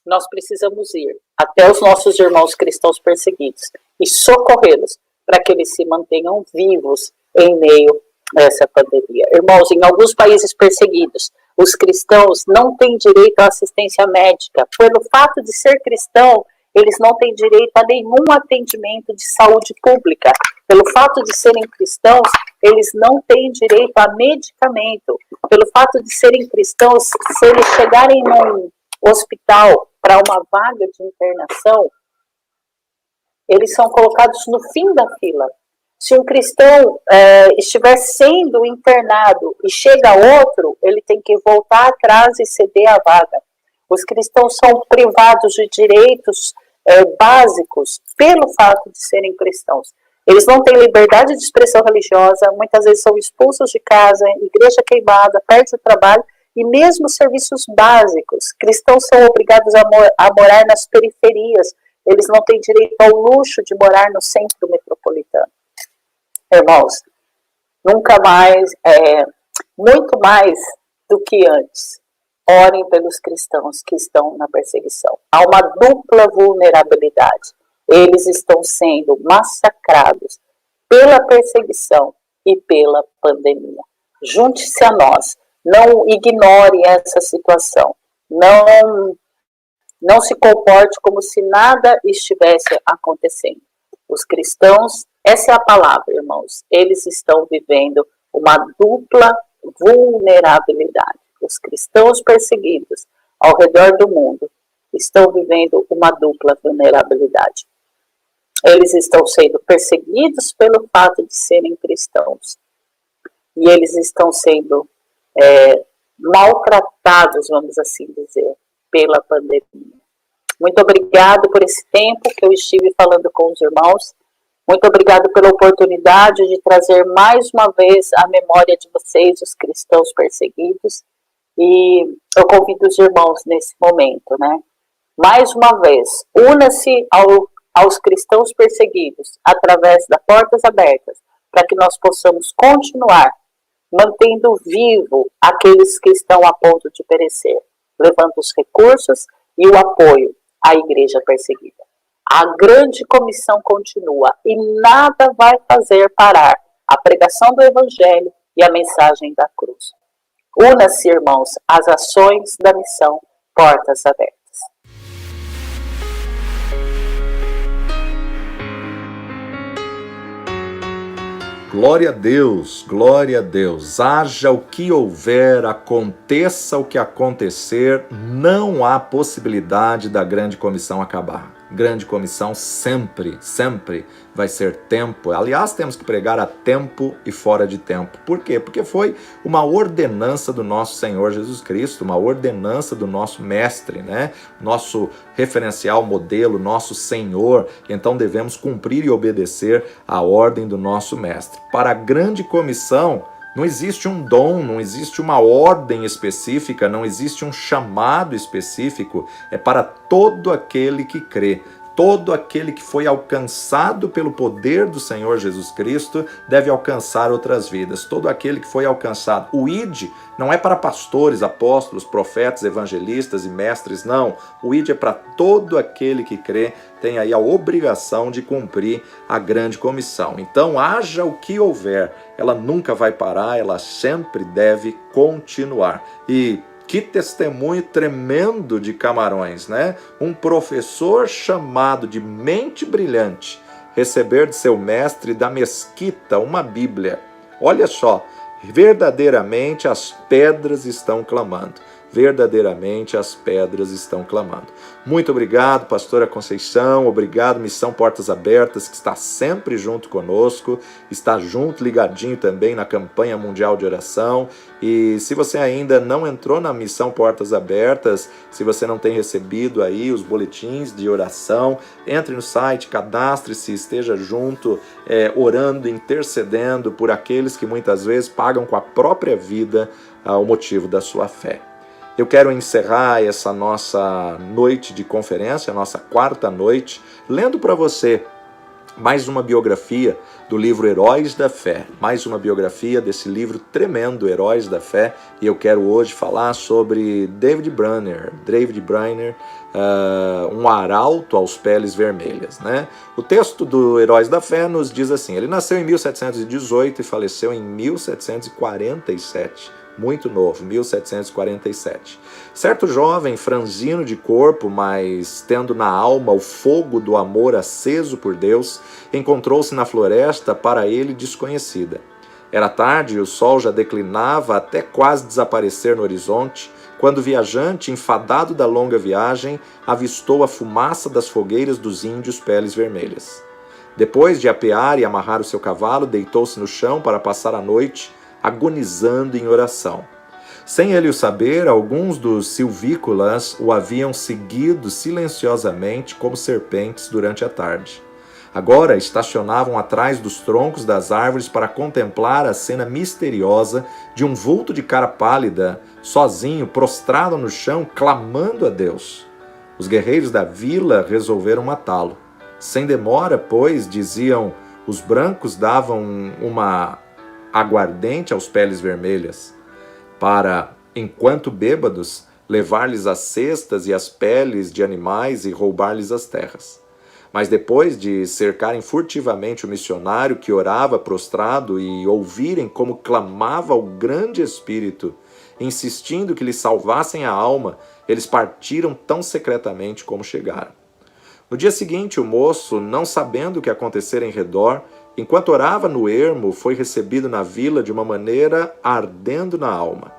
Nós precisamos ir até os nossos irmãos cristãos perseguidos e socorrê-los para que eles se mantenham vivos em meio a essa pandemia. Irmãos, em alguns países perseguidos, os cristãos não têm direito à assistência médica. Pelo fato de ser cristão, eles não têm direito a nenhum atendimento de saúde pública. Pelo fato de serem cristãos, eles não têm direito a medicamento. Pelo fato de serem cristãos, se eles chegarem num hospital para uma vaga de internação, eles são colocados no fim da fila. Se um cristão estiver sendo internado e chega outro, ele tem que voltar atrás e ceder a vaga. Os cristãos são privados de direitos básicos pelo fato de serem cristãos. Eles não têm liberdade de expressão religiosa, muitas vezes são expulsos de casa, igreja queimada, perde o trabalho e mesmo serviços básicos. Cristãos são obrigados a morar nas periferias, eles não têm direito ao luxo de morar no centro metropolitano. Irmãos, nunca mais, muito mais do que antes, orem pelos cristãos que estão na perseguição. Há uma dupla vulnerabilidade. Eles estão sendo massacrados pela perseguição e pela pandemia. Junte-se a nós. Não ignore essa situação. Não se comporte como se nada estivesse acontecendo. Os cristãos, essa é a palavra, irmãos, eles estão vivendo uma dupla vulnerabilidade. Os cristãos perseguidos ao redor do mundo estão vivendo uma dupla vulnerabilidade. Eles estão sendo perseguidos pelo fato de serem cristãos. E eles estão sendo maltratados, vamos assim dizer, pela pandemia. Muito obrigado por esse tempo que eu estive falando com os irmãos. Muito obrigado pela oportunidade de trazer mais uma vez à memória de vocês, os cristãos perseguidos. E eu convido os irmãos nesse momento, né? Mais uma vez, una-se aos cristãos perseguidos através das portas abertas, para que nós possamos continuar mantendo vivo aqueles que estão a ponto de perecer, levando os recursos e o apoio à igreja perseguida. A grande comissão continua e nada vai fazer parar a pregação do evangelho e a mensagem da cruz. Una-se, irmãos, às ações da missão Portas Abertas. Glória a Deus, glória a Deus. Haja o que houver, aconteça o que acontecer, não há possibilidade da grande comissão acabar. Grande comissão sempre vai ser tempo. Aliás, temos que pregar a tempo e fora de tempo. Por quê? Porque foi uma ordenança do nosso Senhor Jesus Cristo, uma ordenança do nosso mestre, né? Nosso referencial, modelo, nosso Senhor. Então devemos cumprir e obedecer a ordem do nosso mestre. Para a grande comissão, não existe um dom, não existe uma ordem específica, não existe um chamado específico. É para todo aquele que crê. todo aquele que foi alcançado pelo poder do Senhor Jesus Cristo deve alcançar outras vidas. Todo aquele que foi alcançado. O ID não é para pastores, apóstolos, profetas, evangelistas e mestres, não. O ID é para todo aquele que crê, tem aí a obrigação de cumprir a grande comissão. Então, haja o que houver, ela nunca vai parar, ela sempre deve continuar. E que testemunho tremendo de Camarões, né? Um professor chamado de mente brilhante receber de seu mestre da mesquita uma Bíblia. Olha só, verdadeiramente as pedras estão clamando. Verdadeiramente as pedras estão clamando. Muito obrigado, pastora Conceição, obrigado, Missão Portas Abertas, que está sempre junto conosco, está junto, ligadinho também na campanha mundial de oração. E se você ainda não entrou na Missão Portas Abertas, se você não tem recebido aí os boletins de oração, entre no site, cadastre-se, esteja junto, orando, intercedendo por aqueles que muitas vezes pagam com a própria vida o motivo da sua fé. Eu quero encerrar essa nossa noite de conferência, a nossa quarta noite, lendo para você mais uma biografia do livro Heróis da Fé, mais uma biografia desse livro tremendo, Heróis da Fé, e eu quero hoje falar sobre David Brainerd, um arauto aos peles vermelhas, né? O texto do Heróis da Fé nos diz assim: ele nasceu em 1718 e faleceu em 1747. Muito novo, 1747. Certo jovem, franzino de corpo, mas tendo na alma o fogo do amor aceso por Deus, encontrou-se na floresta para ele desconhecida. Era tarde e o sol já declinava até quase desaparecer no horizonte, quando o viajante, enfadado da longa viagem, avistou a fumaça das fogueiras dos índios peles vermelhas. Depois de apear e amarrar o seu cavalo, deitou-se no chão para passar a noite, agonizando em oração. Sem ele o saber, alguns dos silvícolas o haviam seguido silenciosamente como serpentes durante a tarde. Agora estacionavam atrás dos troncos das árvores para contemplar a cena misteriosa de um vulto de cara pálida, sozinho, prostrado no chão, clamando a Deus. Os guerreiros da vila resolveram matá-lo. Sem demora, pois, diziam, os brancos davam uma aguardente aos peles vermelhas, para, enquanto bêbados, levar-lhes as cestas e as peles de animais e roubar-lhes as terras. Mas depois de cercarem furtivamente o missionário que orava prostrado e ouvirem como clamava o grande Espírito, insistindo que lhe salvassem a alma, eles partiram tão secretamente como chegaram. No dia seguinte, o moço, não sabendo o que acontecera em redor, enquanto orava no ermo, foi recebido na vila de uma maneira ardendo na alma.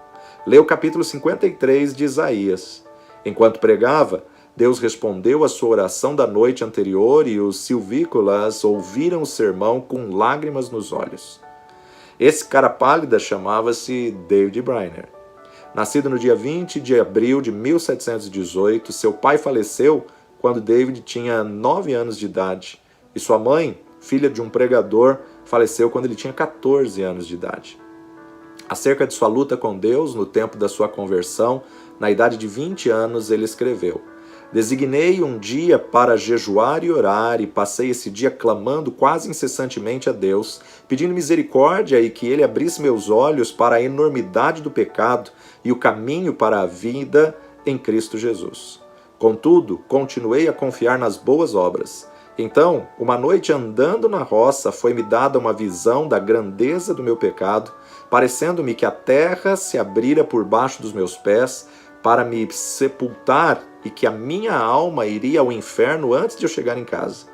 Lê o capítulo 53 de Isaías. Enquanto pregava, Deus respondeu à sua oração da noite anterior e os silvícolas ouviram o sermão com lágrimas nos olhos. Esse cara pálida chamava-se David Brainerd. Nascido no dia 20 de abril de 1718, seu pai faleceu quando David tinha 9 anos de idade e sua mãe, filha de um pregador, faleceu quando ele tinha 14 anos de idade. Acerca de sua luta com Deus, no tempo da sua conversão, na idade de 20 anos, ele escreveu: designei um dia para jejuar e orar, e passei esse dia clamando quase incessantemente a Deus, pedindo misericórdia e que Ele abrisse meus olhos para a enormidade do pecado e o caminho para a vida em Cristo Jesus. Contudo, continuei a confiar nas boas obras. Então, uma noite andando na roça, foi-me dada uma visão da grandeza do meu pecado, parecendo-me que a terra se abrira por baixo dos meus pés para me sepultar e que a minha alma iria ao inferno antes de eu chegar em casa.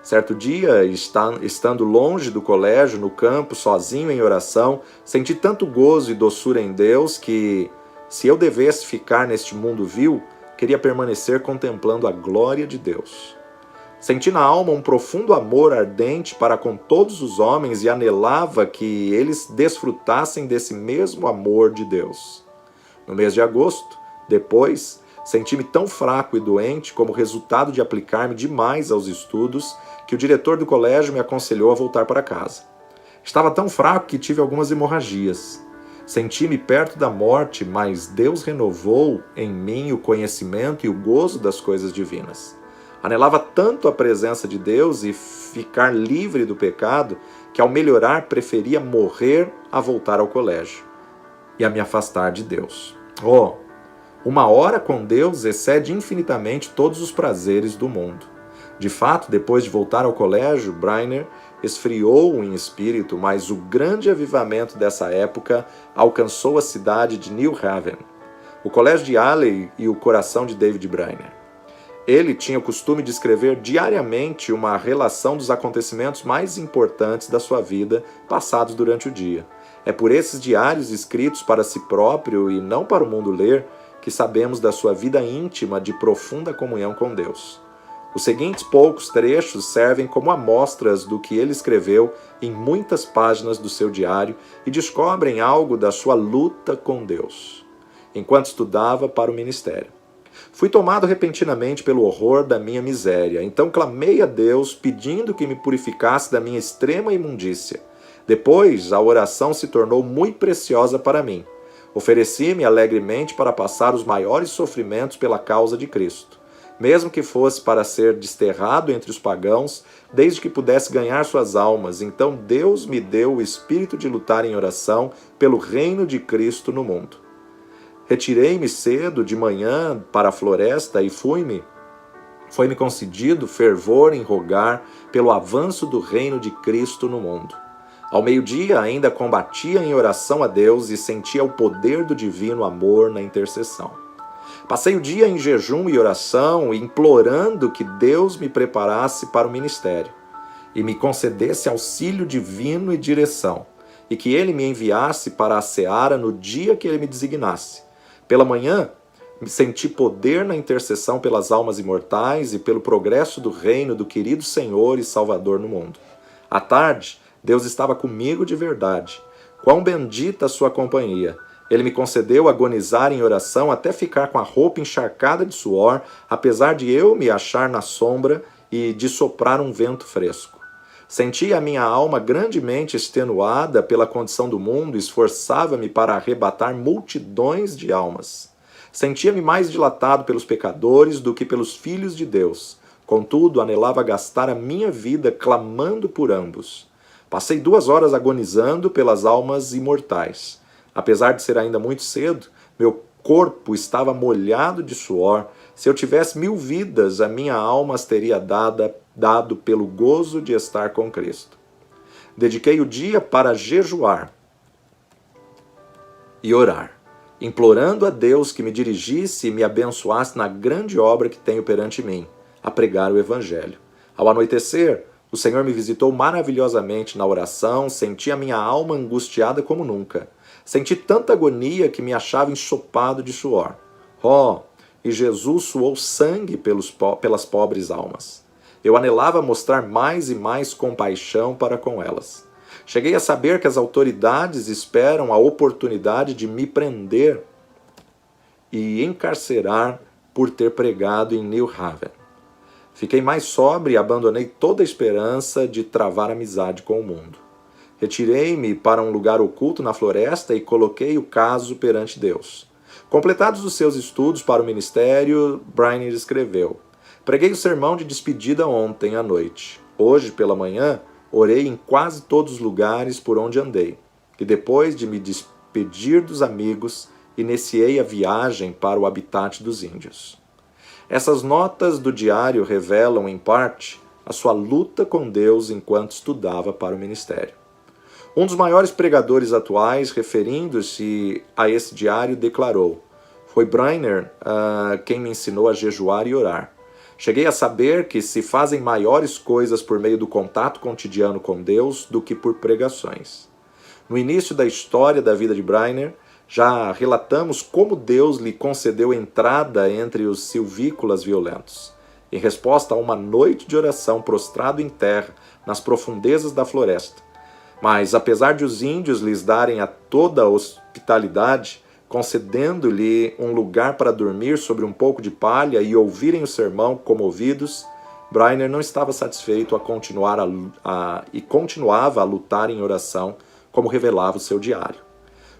Certo dia, estando longe do colégio, no campo, sozinho em oração, senti tanto gozo e doçura em Deus que, se eu devesse ficar neste mundo vil, queria permanecer contemplando a glória de Deus. Senti na alma um profundo amor ardente para com todos os homens e anelava que eles desfrutassem desse mesmo amor de Deus. No mês de agosto, depois, senti-me tão fraco e doente como resultado de aplicar-me demais aos estudos que o diretor do colégio me aconselhou a voltar para casa. Estava tão fraco que tive algumas hemorragias. Senti-me perto da morte, mas Deus renovou em mim o conhecimento e o gozo das coisas divinas. Anelava tanto a presença de Deus e ficar livre do pecado que, ao melhorar, preferia morrer a voltar ao colégio e a me afastar de Deus. Uma hora com Deus excede infinitamente todos os prazeres do mundo. De fato, depois de voltar ao colégio, Briner esfriou em espírito, mas o grande avivamento dessa época alcançou a cidade de New Haven, o colégio de Yale e o coração de David Briner. Ele tinha o costume de escrever diariamente uma relação dos acontecimentos mais importantes da sua vida passados durante o dia. É por esses diários escritos para si próprio e não para o mundo ler que sabemos da sua vida íntima de profunda comunhão com Deus. Os seguintes poucos trechos servem como amostras do que ele escreveu em muitas páginas do seu diário e descobrem algo da sua luta com Deus, enquanto estudava para o ministério. Fui tomado repentinamente pelo horror da minha miséria, então clamei a Deus pedindo que me purificasse da minha extrema imundícia. Depois, a oração se tornou muito preciosa para mim. Ofereci-me alegremente para passar os maiores sofrimentos pela causa de Cristo, mesmo que fosse para ser desterrado entre os pagãos, desde que pudesse ganhar suas almas. Então Deus me deu o espírito de lutar em oração pelo reino de Cristo no mundo. Retirei-me cedo de manhã para a floresta e foi-me concedido fervor em rogar pelo avanço do reino de Cristo no mundo. Ao meio-dia ainda combatia em oração a Deus e sentia o poder do divino amor na intercessão. Passei o dia em jejum e oração, implorando que Deus me preparasse para o ministério e me concedesse auxílio divino e direção, e que Ele me enviasse para a seara no dia que Ele me designasse. Pela manhã, senti poder na intercessão pelas almas imortais e pelo progresso do reino do querido Senhor e Salvador no mundo. À tarde, Deus estava comigo de verdade. Quão bendita a sua companhia! Ele me concedeu agonizar em oração até ficar com a roupa encharcada de suor, apesar de eu me achar na sombra e de soprar um vento fresco. Senti a minha alma grandemente extenuada pela condição do mundo e esforçava-me para arrebatar multidões de almas. Sentia-me mais dilatado pelos pecadores do que pelos filhos de Deus. Contudo, anelava gastar a minha vida clamando por ambos. Passei 2 horas agonizando pelas almas imortais. Apesar de ser ainda muito cedo, meu corpo estava molhado de suor. Se eu tivesse 1000 vidas, a minha alma as teria dado pelo gozo de estar com Cristo. Dediquei o dia para jejuar e orar, implorando a Deus que me dirigisse e me abençoasse na grande obra que tenho perante mim, a pregar o Evangelho. Ao anoitecer, o Senhor me visitou maravilhosamente na oração, senti a minha alma angustiada como nunca. Senti tanta agonia que me achava ensopado de suor. E Jesus suou sangue pelas pobres almas. Eu anelava mostrar mais e mais compaixão para com elas. Cheguei a saber que as autoridades esperam a oportunidade de me prender e encarcerar por ter pregado em New Haven. Fiquei mais sóbrio e abandonei toda a esperança de travar amizade com o mundo. Retirei-me para um lugar oculto na floresta e coloquei o caso perante Deus. Completados os seus estudos para o ministério, Briner escreveu: preguei o sermão de despedida ontem à noite. Hoje, pela manhã, orei em quase todos os lugares por onde andei. E depois de me despedir dos amigos, iniciei a viagem para o habitat dos índios. Essas notas do diário revelam, em parte, a sua luta com Deus enquanto estudava para o ministério. Um dos maiores pregadores atuais, referindo-se a esse diário, declarou: foi Briner quem me ensinou a jejuar e orar. Cheguei a saber que se fazem maiores coisas por meio do contato cotidiano com Deus do que por pregações. No início da história da vida de Briner, já relatamos como Deus lhe concedeu entrada entre os silvícolas violentos. Em resposta a uma noite de oração prostrado em terra nas profundezas da floresta. Mas, apesar de os índios lhes darem a toda a hospitalidade, concedendo-lhe um lugar para dormir sobre um pouco de palha e ouvirem o sermão comovidos, Briner não estava satisfeito e continuava a lutar em oração, como revelava o seu diário.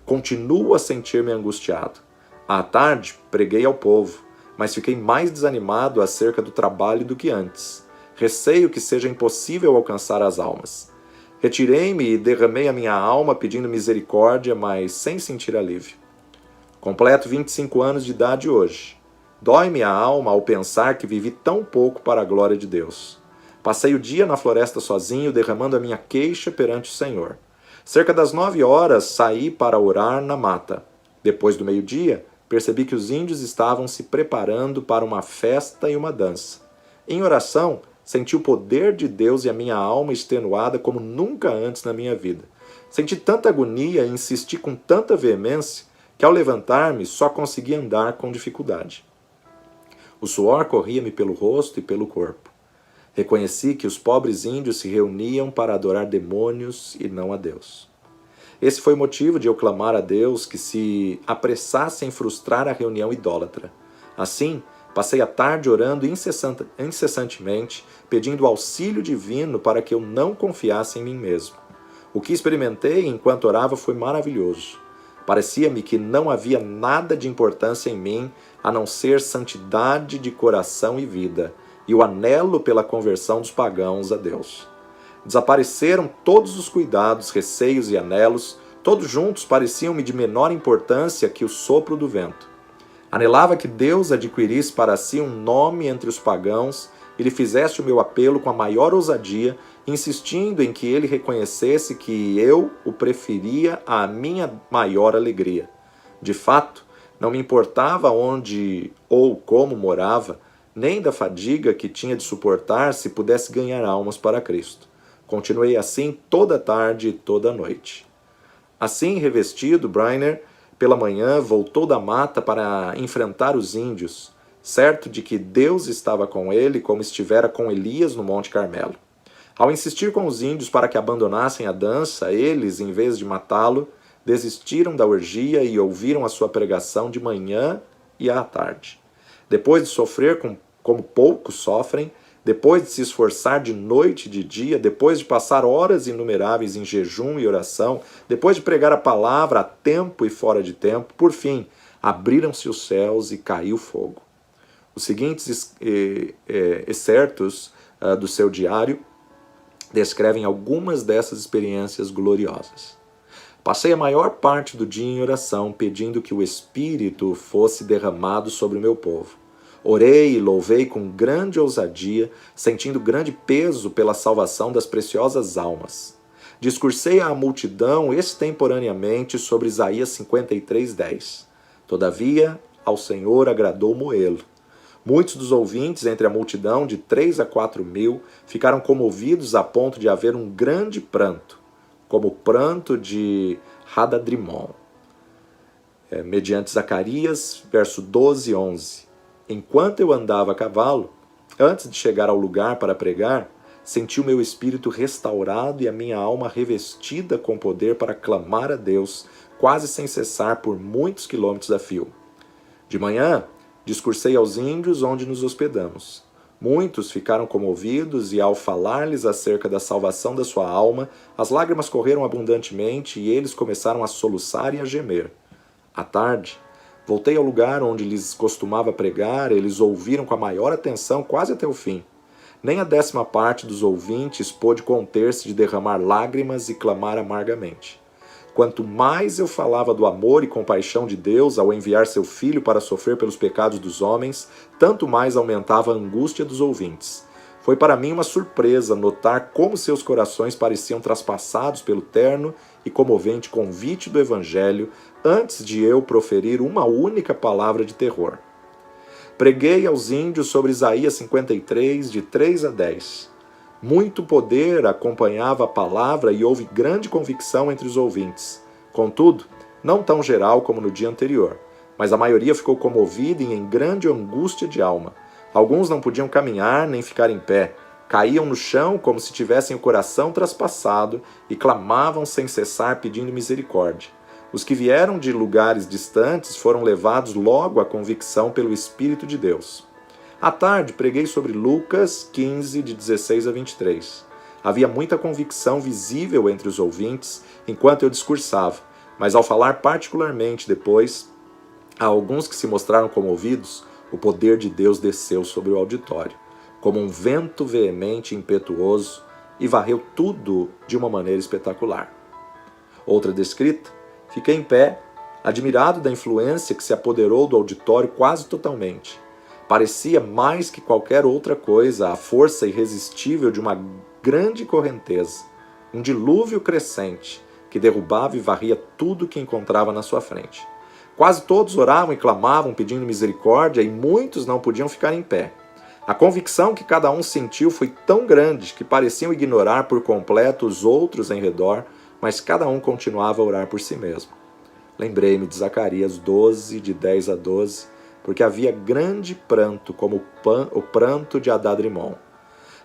Continuo a sentir-me angustiado. À tarde, preguei ao povo. mas fiquei mais desanimado acerca do trabalho do que antes. Receio que seja impossível alcançar as almas. Retirei-me e derramei a minha alma pedindo misericórdia, mas sem sentir alívio. Completo 25 anos de idade hoje. Dói-me a alma ao pensar que vivi tão pouco para a glória de Deus. Passei o dia na floresta sozinho, derramando a minha queixa perante o Senhor. Cerca das 9 horas, saí para orar na mata. Depois do meio-dia, percebi que os índios estavam se preparando para uma festa e uma dança. Em oração, senti o poder de Deus e a minha alma extenuada como nunca antes na minha vida. Senti tanta agonia e insisti com tanta veemência que ao levantar-me só consegui andar com dificuldade. O suor corria-me pelo rosto e pelo corpo. Reconheci que os pobres índios se reuniam para adorar demônios e não a Deus. Esse foi o motivo de eu clamar a Deus que se apressasse em frustrar a reunião idólatra. Assim, passei a tarde orando incessantemente, pedindo auxílio divino para que eu não confiasse em mim mesmo. O que experimentei enquanto orava foi maravilhoso. Parecia-me que não havia nada de importância em mim, a não ser santidade de coração e vida, e o anelo pela conversão dos pagãos a Deus. Desapareceram todos os cuidados, receios e anelos, todos juntos pareciam-me de menor importância que o sopro do vento. Anelava que Deus adquirisse para si um nome entre os pagãos e lhe fizesse o meu apelo com a maior ousadia, insistindo em que ele reconhecesse que eu o preferia à minha maior alegria. De fato, não me importava onde ou como morava, nem da fadiga que tinha de suportar se pudesse ganhar almas para Cristo. Continuei assim toda a tarde e toda a noite. Assim, revestido, Briner, pela manhã, voltou da mata para enfrentar os índios, certo de que Deus estava com ele como estivera com Elias no Monte Carmelo. Ao insistir com os índios para que abandonassem a dança, eles, em vez de matá-lo, desistiram da orgia e ouviram a sua pregação de manhã e à tarde. Depois de sofrer como poucos sofrem, depois de se esforçar de noite e de dia, depois de passar horas inumeráveis em jejum e oração, depois de pregar a palavra a tempo e fora de tempo, por fim, abriram-se os céus e caiu fogo. Os seguintes excertos do seu diário descrevem algumas dessas experiências gloriosas. Passei a maior parte do dia em oração, pedindo que o Espírito fosse derramado sobre o meu povo. Orei e louvei com grande ousadia, sentindo grande peso pela salvação das preciosas almas. Discursei à multidão extemporaneamente sobre Isaías 53:10. Todavia, ao Senhor agradou moê-lo. Muitos dos ouvintes entre a multidão, de 3 a 4 mil, ficaram comovidos a ponto de haver um grande pranto, como o pranto de Hadadrimon. Mediante Zacarias, verso 12 e 11. Enquanto eu andava a cavalo, antes de chegar ao lugar para pregar, senti o meu espírito restaurado e a minha alma revestida com poder para clamar a Deus, quase sem cessar por muitos quilômetros a fio. De manhã, discursei aos índios onde nos hospedamos. Muitos ficaram comovidos e, ao falar-lhes acerca da salvação da sua alma, as lágrimas correram abundantemente e eles começaram a soluçar e a gemer. À tarde, voltei ao lugar onde lhes costumava pregar, eles ouviram com a maior atenção quase até o fim. Nem a 10ª parte dos ouvintes pôde conter-se de derramar lágrimas e clamar amargamente. Quanto mais eu falava do amor e compaixão de Deus ao enviar seu Filho para sofrer pelos pecados dos homens, tanto mais aumentava a angústia dos ouvintes. Foi para mim uma surpresa notar como seus corações pareciam traspassados pelo terno e comovente convite do Evangelho antes de eu proferir uma única palavra de terror. Preguei aos índios sobre Isaías 53, de 3 a 10. Muito poder acompanhava a palavra e houve grande convicção entre os ouvintes. Contudo, não tão geral como no dia anterior, mas a maioria ficou comovida e em grande angústia de alma. Alguns não podiam caminhar nem ficar em pé, caíam no chão como se tivessem o coração traspassado e clamavam sem cessar pedindo misericórdia. Os que vieram de lugares distantes foram levados logo à convicção pelo Espírito de Deus. À tarde, preguei sobre Lucas 15, de 16 a 23. Havia muita convicção visível entre os ouvintes enquanto eu discursava, mas ao falar particularmente depois, a alguns que se mostraram comovidos, o poder de Deus desceu sobre o auditório, como um vento veemente e impetuoso, e varreu tudo de uma maneira espetacular. Outra descrita: fiquei em pé, admirado da influência que se apoderou do auditório quase totalmente. Parecia mais que qualquer outra coisa a força irresistível de uma grande correnteza, um dilúvio crescente que derrubava e varria tudo que encontrava na sua frente. Quase todos oravam e clamavam pedindo misericórdia e muitos não podiam ficar em pé. A convicção que cada um sentiu foi tão grande que pareciam ignorar por completo os outros em redor, mas cada um continuava a orar por si mesmo. Lembrei-me de Zacarias 12, de 10 a 12, porque havia grande pranto como o pranto de Adad-rimon,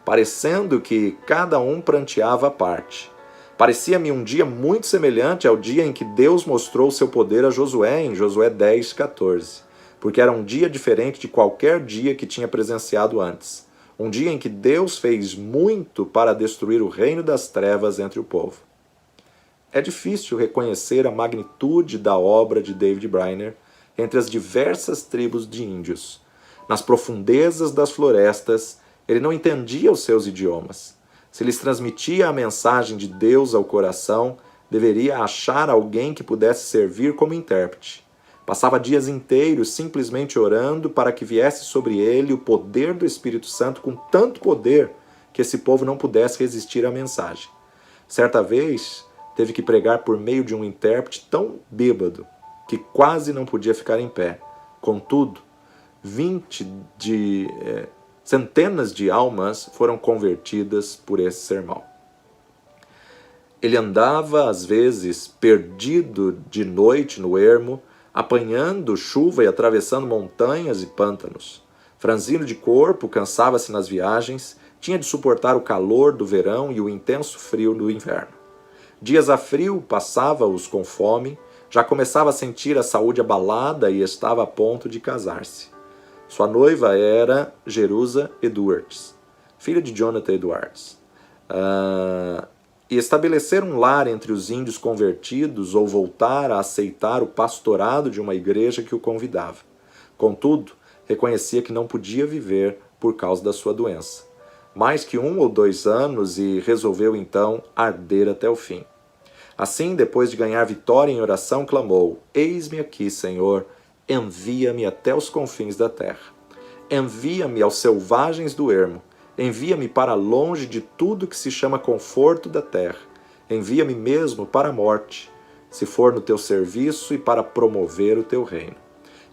parecendo que cada um pranteava à parte. Parecia-me um dia muito semelhante ao dia em que Deus mostrou seu poder a Josué, em Josué 10, 14. Porque era um dia diferente de qualquer dia que tinha presenciado antes. Um dia em que Deus fez muito para destruir o reino das trevas entre o povo. É difícil reconhecer a magnitude da obra de David Brainerd entre as diversas tribos de índios. Nas profundezas das florestas, ele não entendia os seus idiomas. Se lhes transmitia a mensagem de Deus ao coração, deveria achar alguém que pudesse servir como intérprete. Passava dias inteiros simplesmente orando para que viesse sobre ele o poder do Espírito Santo com tanto poder que esse povo não pudesse resistir à mensagem. Certa vez, teve que pregar por meio de um intérprete tão bêbado que quase não podia ficar em pé. Contudo, centenas de almas foram convertidas por esse sermão. Ele andava, às vezes, perdido de noite no ermo, apanhando chuva e atravessando montanhas e pântanos. Franzino de corpo, cansava-se nas viagens, tinha de suportar o calor do verão e o intenso frio do inverno. Dias a frio, passava-os com fome, já começava a sentir a saúde abalada e estava a ponto de casar-se. Sua noiva era Jerusa Edwards, filha de Jonathan Edwards. E estabelecer um lar entre os índios convertidos ou voltar a aceitar o pastorado de uma igreja que o convidava. Contudo, reconhecia que não podia viver por causa da sua doença. Mais que 1 ou 2 anos e resolveu então arder até o fim. Assim, depois de ganhar vitória em oração, clamou: Eis-me aqui, Senhor, envia-me até os confins da terra. Envia-me aos selvagens do ermo. Envia-me para longe de tudo que se chama conforto da terra. Envia-me mesmo para a morte, se for no teu serviço e para promover o teu reino.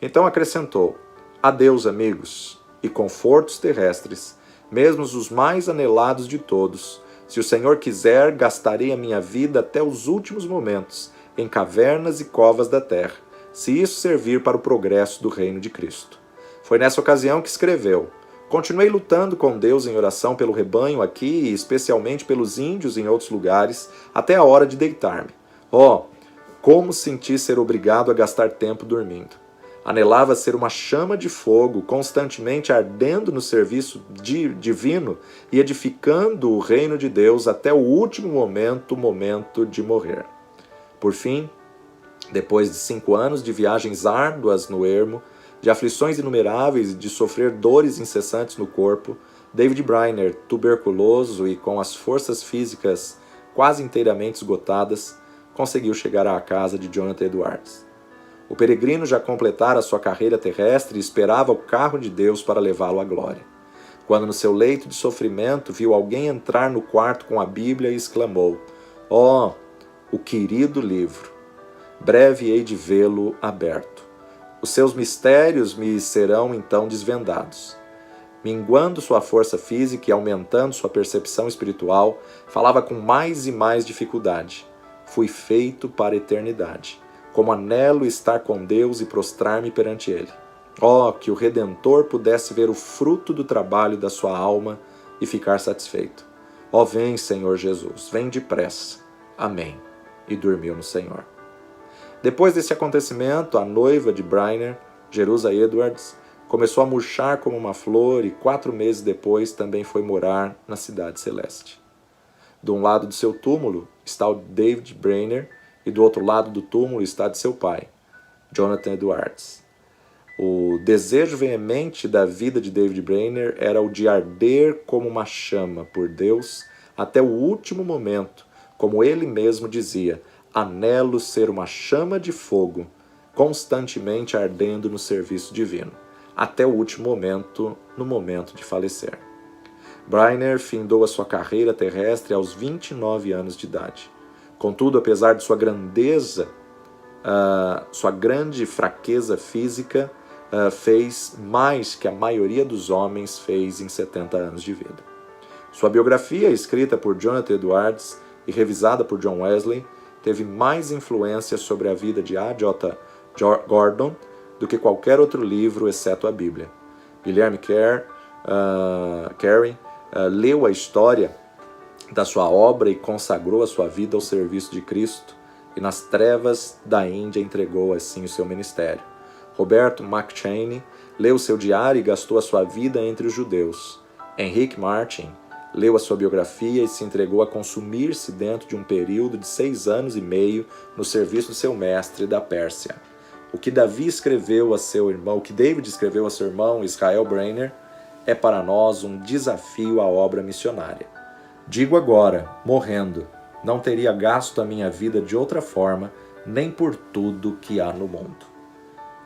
Então acrescentou: Adeus, amigos, e confortos terrestres, mesmo os mais anelados de todos. Se o Senhor quiser, gastarei a minha vida até os últimos momentos, em cavernas e covas da terra, se isso servir para o progresso do reino de Cristo. Foi nessa ocasião que escreveu: Continuei lutando com Deus em oração pelo rebanho aqui e especialmente pelos índios em outros lugares, até a hora de deitar-me. Oh, como senti ser obrigado a gastar tempo dormindo. Anelava ser uma chama de fogo, constantemente ardendo no serviço divino e edificando o reino de Deus até o último momento, o momento de morrer. Por fim, depois de 5 anos de viagens árduas no ermo, de aflições inumeráveis e de sofrer dores incessantes no corpo, David Brainerd, tuberculoso e com as forças físicas quase inteiramente esgotadas, conseguiu chegar à casa de Jonathan Edwards. O peregrino já completara sua carreira terrestre e esperava o carro de Deus para levá-lo à glória. Quando no seu leito de sofrimento viu alguém entrar no quarto com a Bíblia e exclamou: Oh, o querido livro! Breve hei de vê-lo aberto. Os seus mistérios me serão então desvendados. Minguando sua força física e aumentando sua percepção espiritual, falava com mais e mais dificuldade. Fui feito para a eternidade. Como anelo estar com Deus e prostrar-me perante Ele. Oh, que o Redentor pudesse ver o fruto do trabalho da sua alma e ficar satisfeito. Oh, vem, Senhor Jesus, vem depressa. Amém. E dormiu no Senhor. Depois desse acontecimento, a noiva de Brainerd, Jerusa Edwards, começou a murchar como uma flor e 4 meses depois também foi morar na Cidade Celeste. De um lado do seu túmulo está o David Brainerd, e do outro lado do túmulo está de seu pai, Jonathan Edwards. O desejo veemente da vida de David Brainerd era o de arder como uma chama por Deus até o último momento, como ele mesmo dizia, anelo ser uma chama de fogo, constantemente ardendo no serviço divino, até o último momento, no momento de falecer. Brainerd findou a sua carreira terrestre aos 29 anos de idade. Contudo, apesar de sua grandeza, sua grande fraqueza física, fez mais que a maioria dos homens fez em 70 anos de vida. Sua biografia, escrita por Jonathan Edwards e revisada por John Wesley, teve mais influência sobre a vida de A.J. Gordon do que qualquer outro livro, exceto a Bíblia. Guilherme Carey leu a história da sua obra e consagrou a sua vida ao serviço de Cristo, e nas trevas da Índia entregou assim o seu ministério. Roberto McCheyne leu seu diário e gastou a sua vida entre os judeus. Henrique Martin leu a sua biografia e se entregou a consumir-se dentro de um período de 6 anos e meio no serviço do seu mestre da Pérsia. O que David escreveu a seu irmão, o que David escreveu a seu irmão Israel Brainerd, é para nós um desafio à obra missionária. Digo agora, morrendo, não teria gasto a minha vida de outra forma, nem por tudo que há no mundo.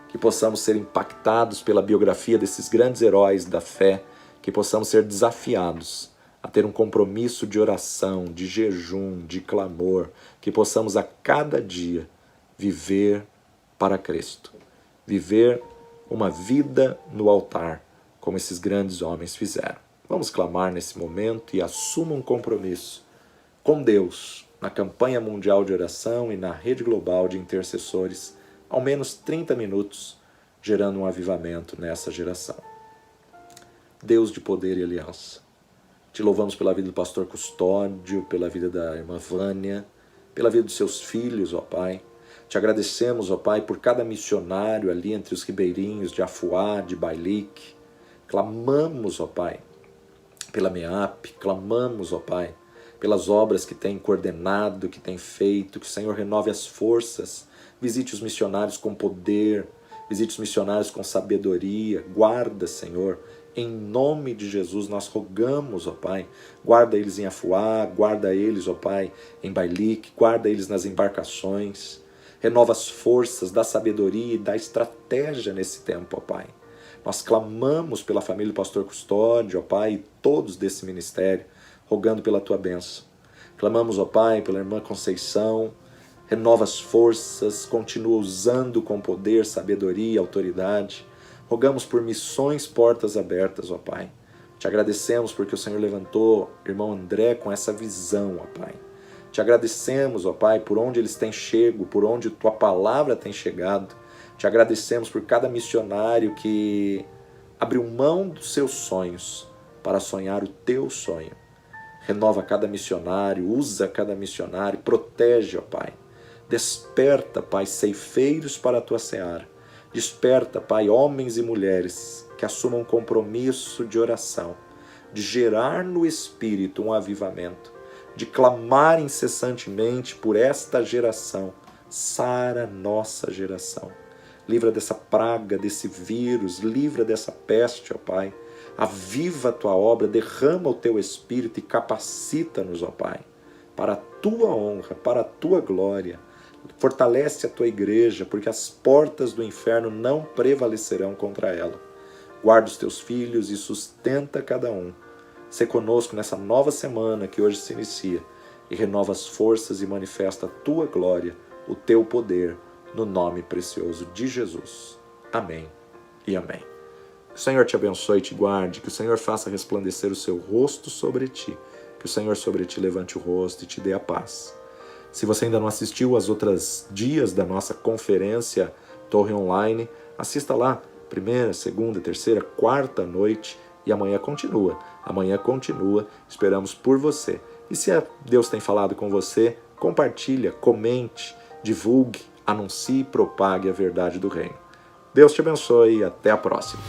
Que possamos ser impactados pela biografia desses grandes heróis da fé, que possamos ser desafiados a ter um compromisso de oração, de jejum, de clamor, que possamos a cada dia viver para Cristo, viver uma vida no altar, como esses grandes homens fizeram. Vamos clamar nesse momento e assuma um compromisso com Deus na campanha mundial de oração e na rede global de intercessores, ao menos 30 minutos, gerando um avivamento nessa geração. Deus de poder e aliança, te louvamos pela vida do pastor Custódio, pela vida da irmã Vânia, pela vida dos seus filhos, ó Pai. Te agradecemos, ó Pai, por cada missionário ali entre os ribeirinhos de Afuá, de Bailique. Clamamos, ó Pai, pela MEAP, clamamos, ó Pai, pelas obras que tem coordenado, que tem feito, que o Senhor renove as forças, visite os missionários com poder, visite os missionários com sabedoria, guarda, Senhor, em nome de Jesus nós rogamos, ó Pai, guarda eles em Afuá, guarda eles, ó Pai, em Bailique, guarda eles nas embarcações, renova as forças da sabedoria e da estratégia nesse tempo, ó Pai. Nós clamamos pela família do pastor Custódio, ó Pai, e todos desse ministério, rogando pela Tua bênção. Clamamos, ó Pai, pela irmã Conceição, renova as forças, continua usando com poder, sabedoria e autoridade. Rogamos por missões portas abertas, ó Pai. Te agradecemos porque o Senhor levantou irmão André com essa visão, ó Pai. Te agradecemos, ó Pai, por onde eles têm chego, por onde Tua palavra tem chegado. Te agradecemos por cada missionário que abriu mão dos seus sonhos para sonhar o Teu sonho. Renova cada missionário, usa cada missionário, protege, ó Pai. Desperta, Pai, ceifeiros para a Tua seara. Desperta, Pai, homens e mulheres que assumam um compromisso de oração, de gerar no Espírito um avivamento, de clamar incessantemente por esta geração. Sara nossa geração. Livra dessa praga, desse vírus, livra dessa peste, ó Pai. Aviva a Tua obra, derrama o Teu Espírito e capacita-nos, ó Pai, para a Tua honra, para a Tua glória. Fortalece a Tua igreja, porque as portas do inferno não prevalecerão contra ela. Guarda os Teus filhos e sustenta cada um. Sê conosco nessa nova semana que hoje se inicia e renova as forças e manifesta a Tua glória, o Teu poder, no nome precioso de Jesus. Amém e amém. Que o Senhor te abençoe e te guarde, que o Senhor faça resplandecer o seu rosto sobre ti, que o Senhor sobre ti levante o rosto e te dê a paz. Se você ainda não assistiu aos outros dias da nossa conferência Torre Online, assista lá, 1ª, 2ª, 3ª, 4ª noite, e amanhã continua. Amanhã continua, esperamos por você. E se Deus tem falado com você, compartilha, comente, divulgue, anuncie e propague a verdade do reino. Deus te abençoe e até a próxima.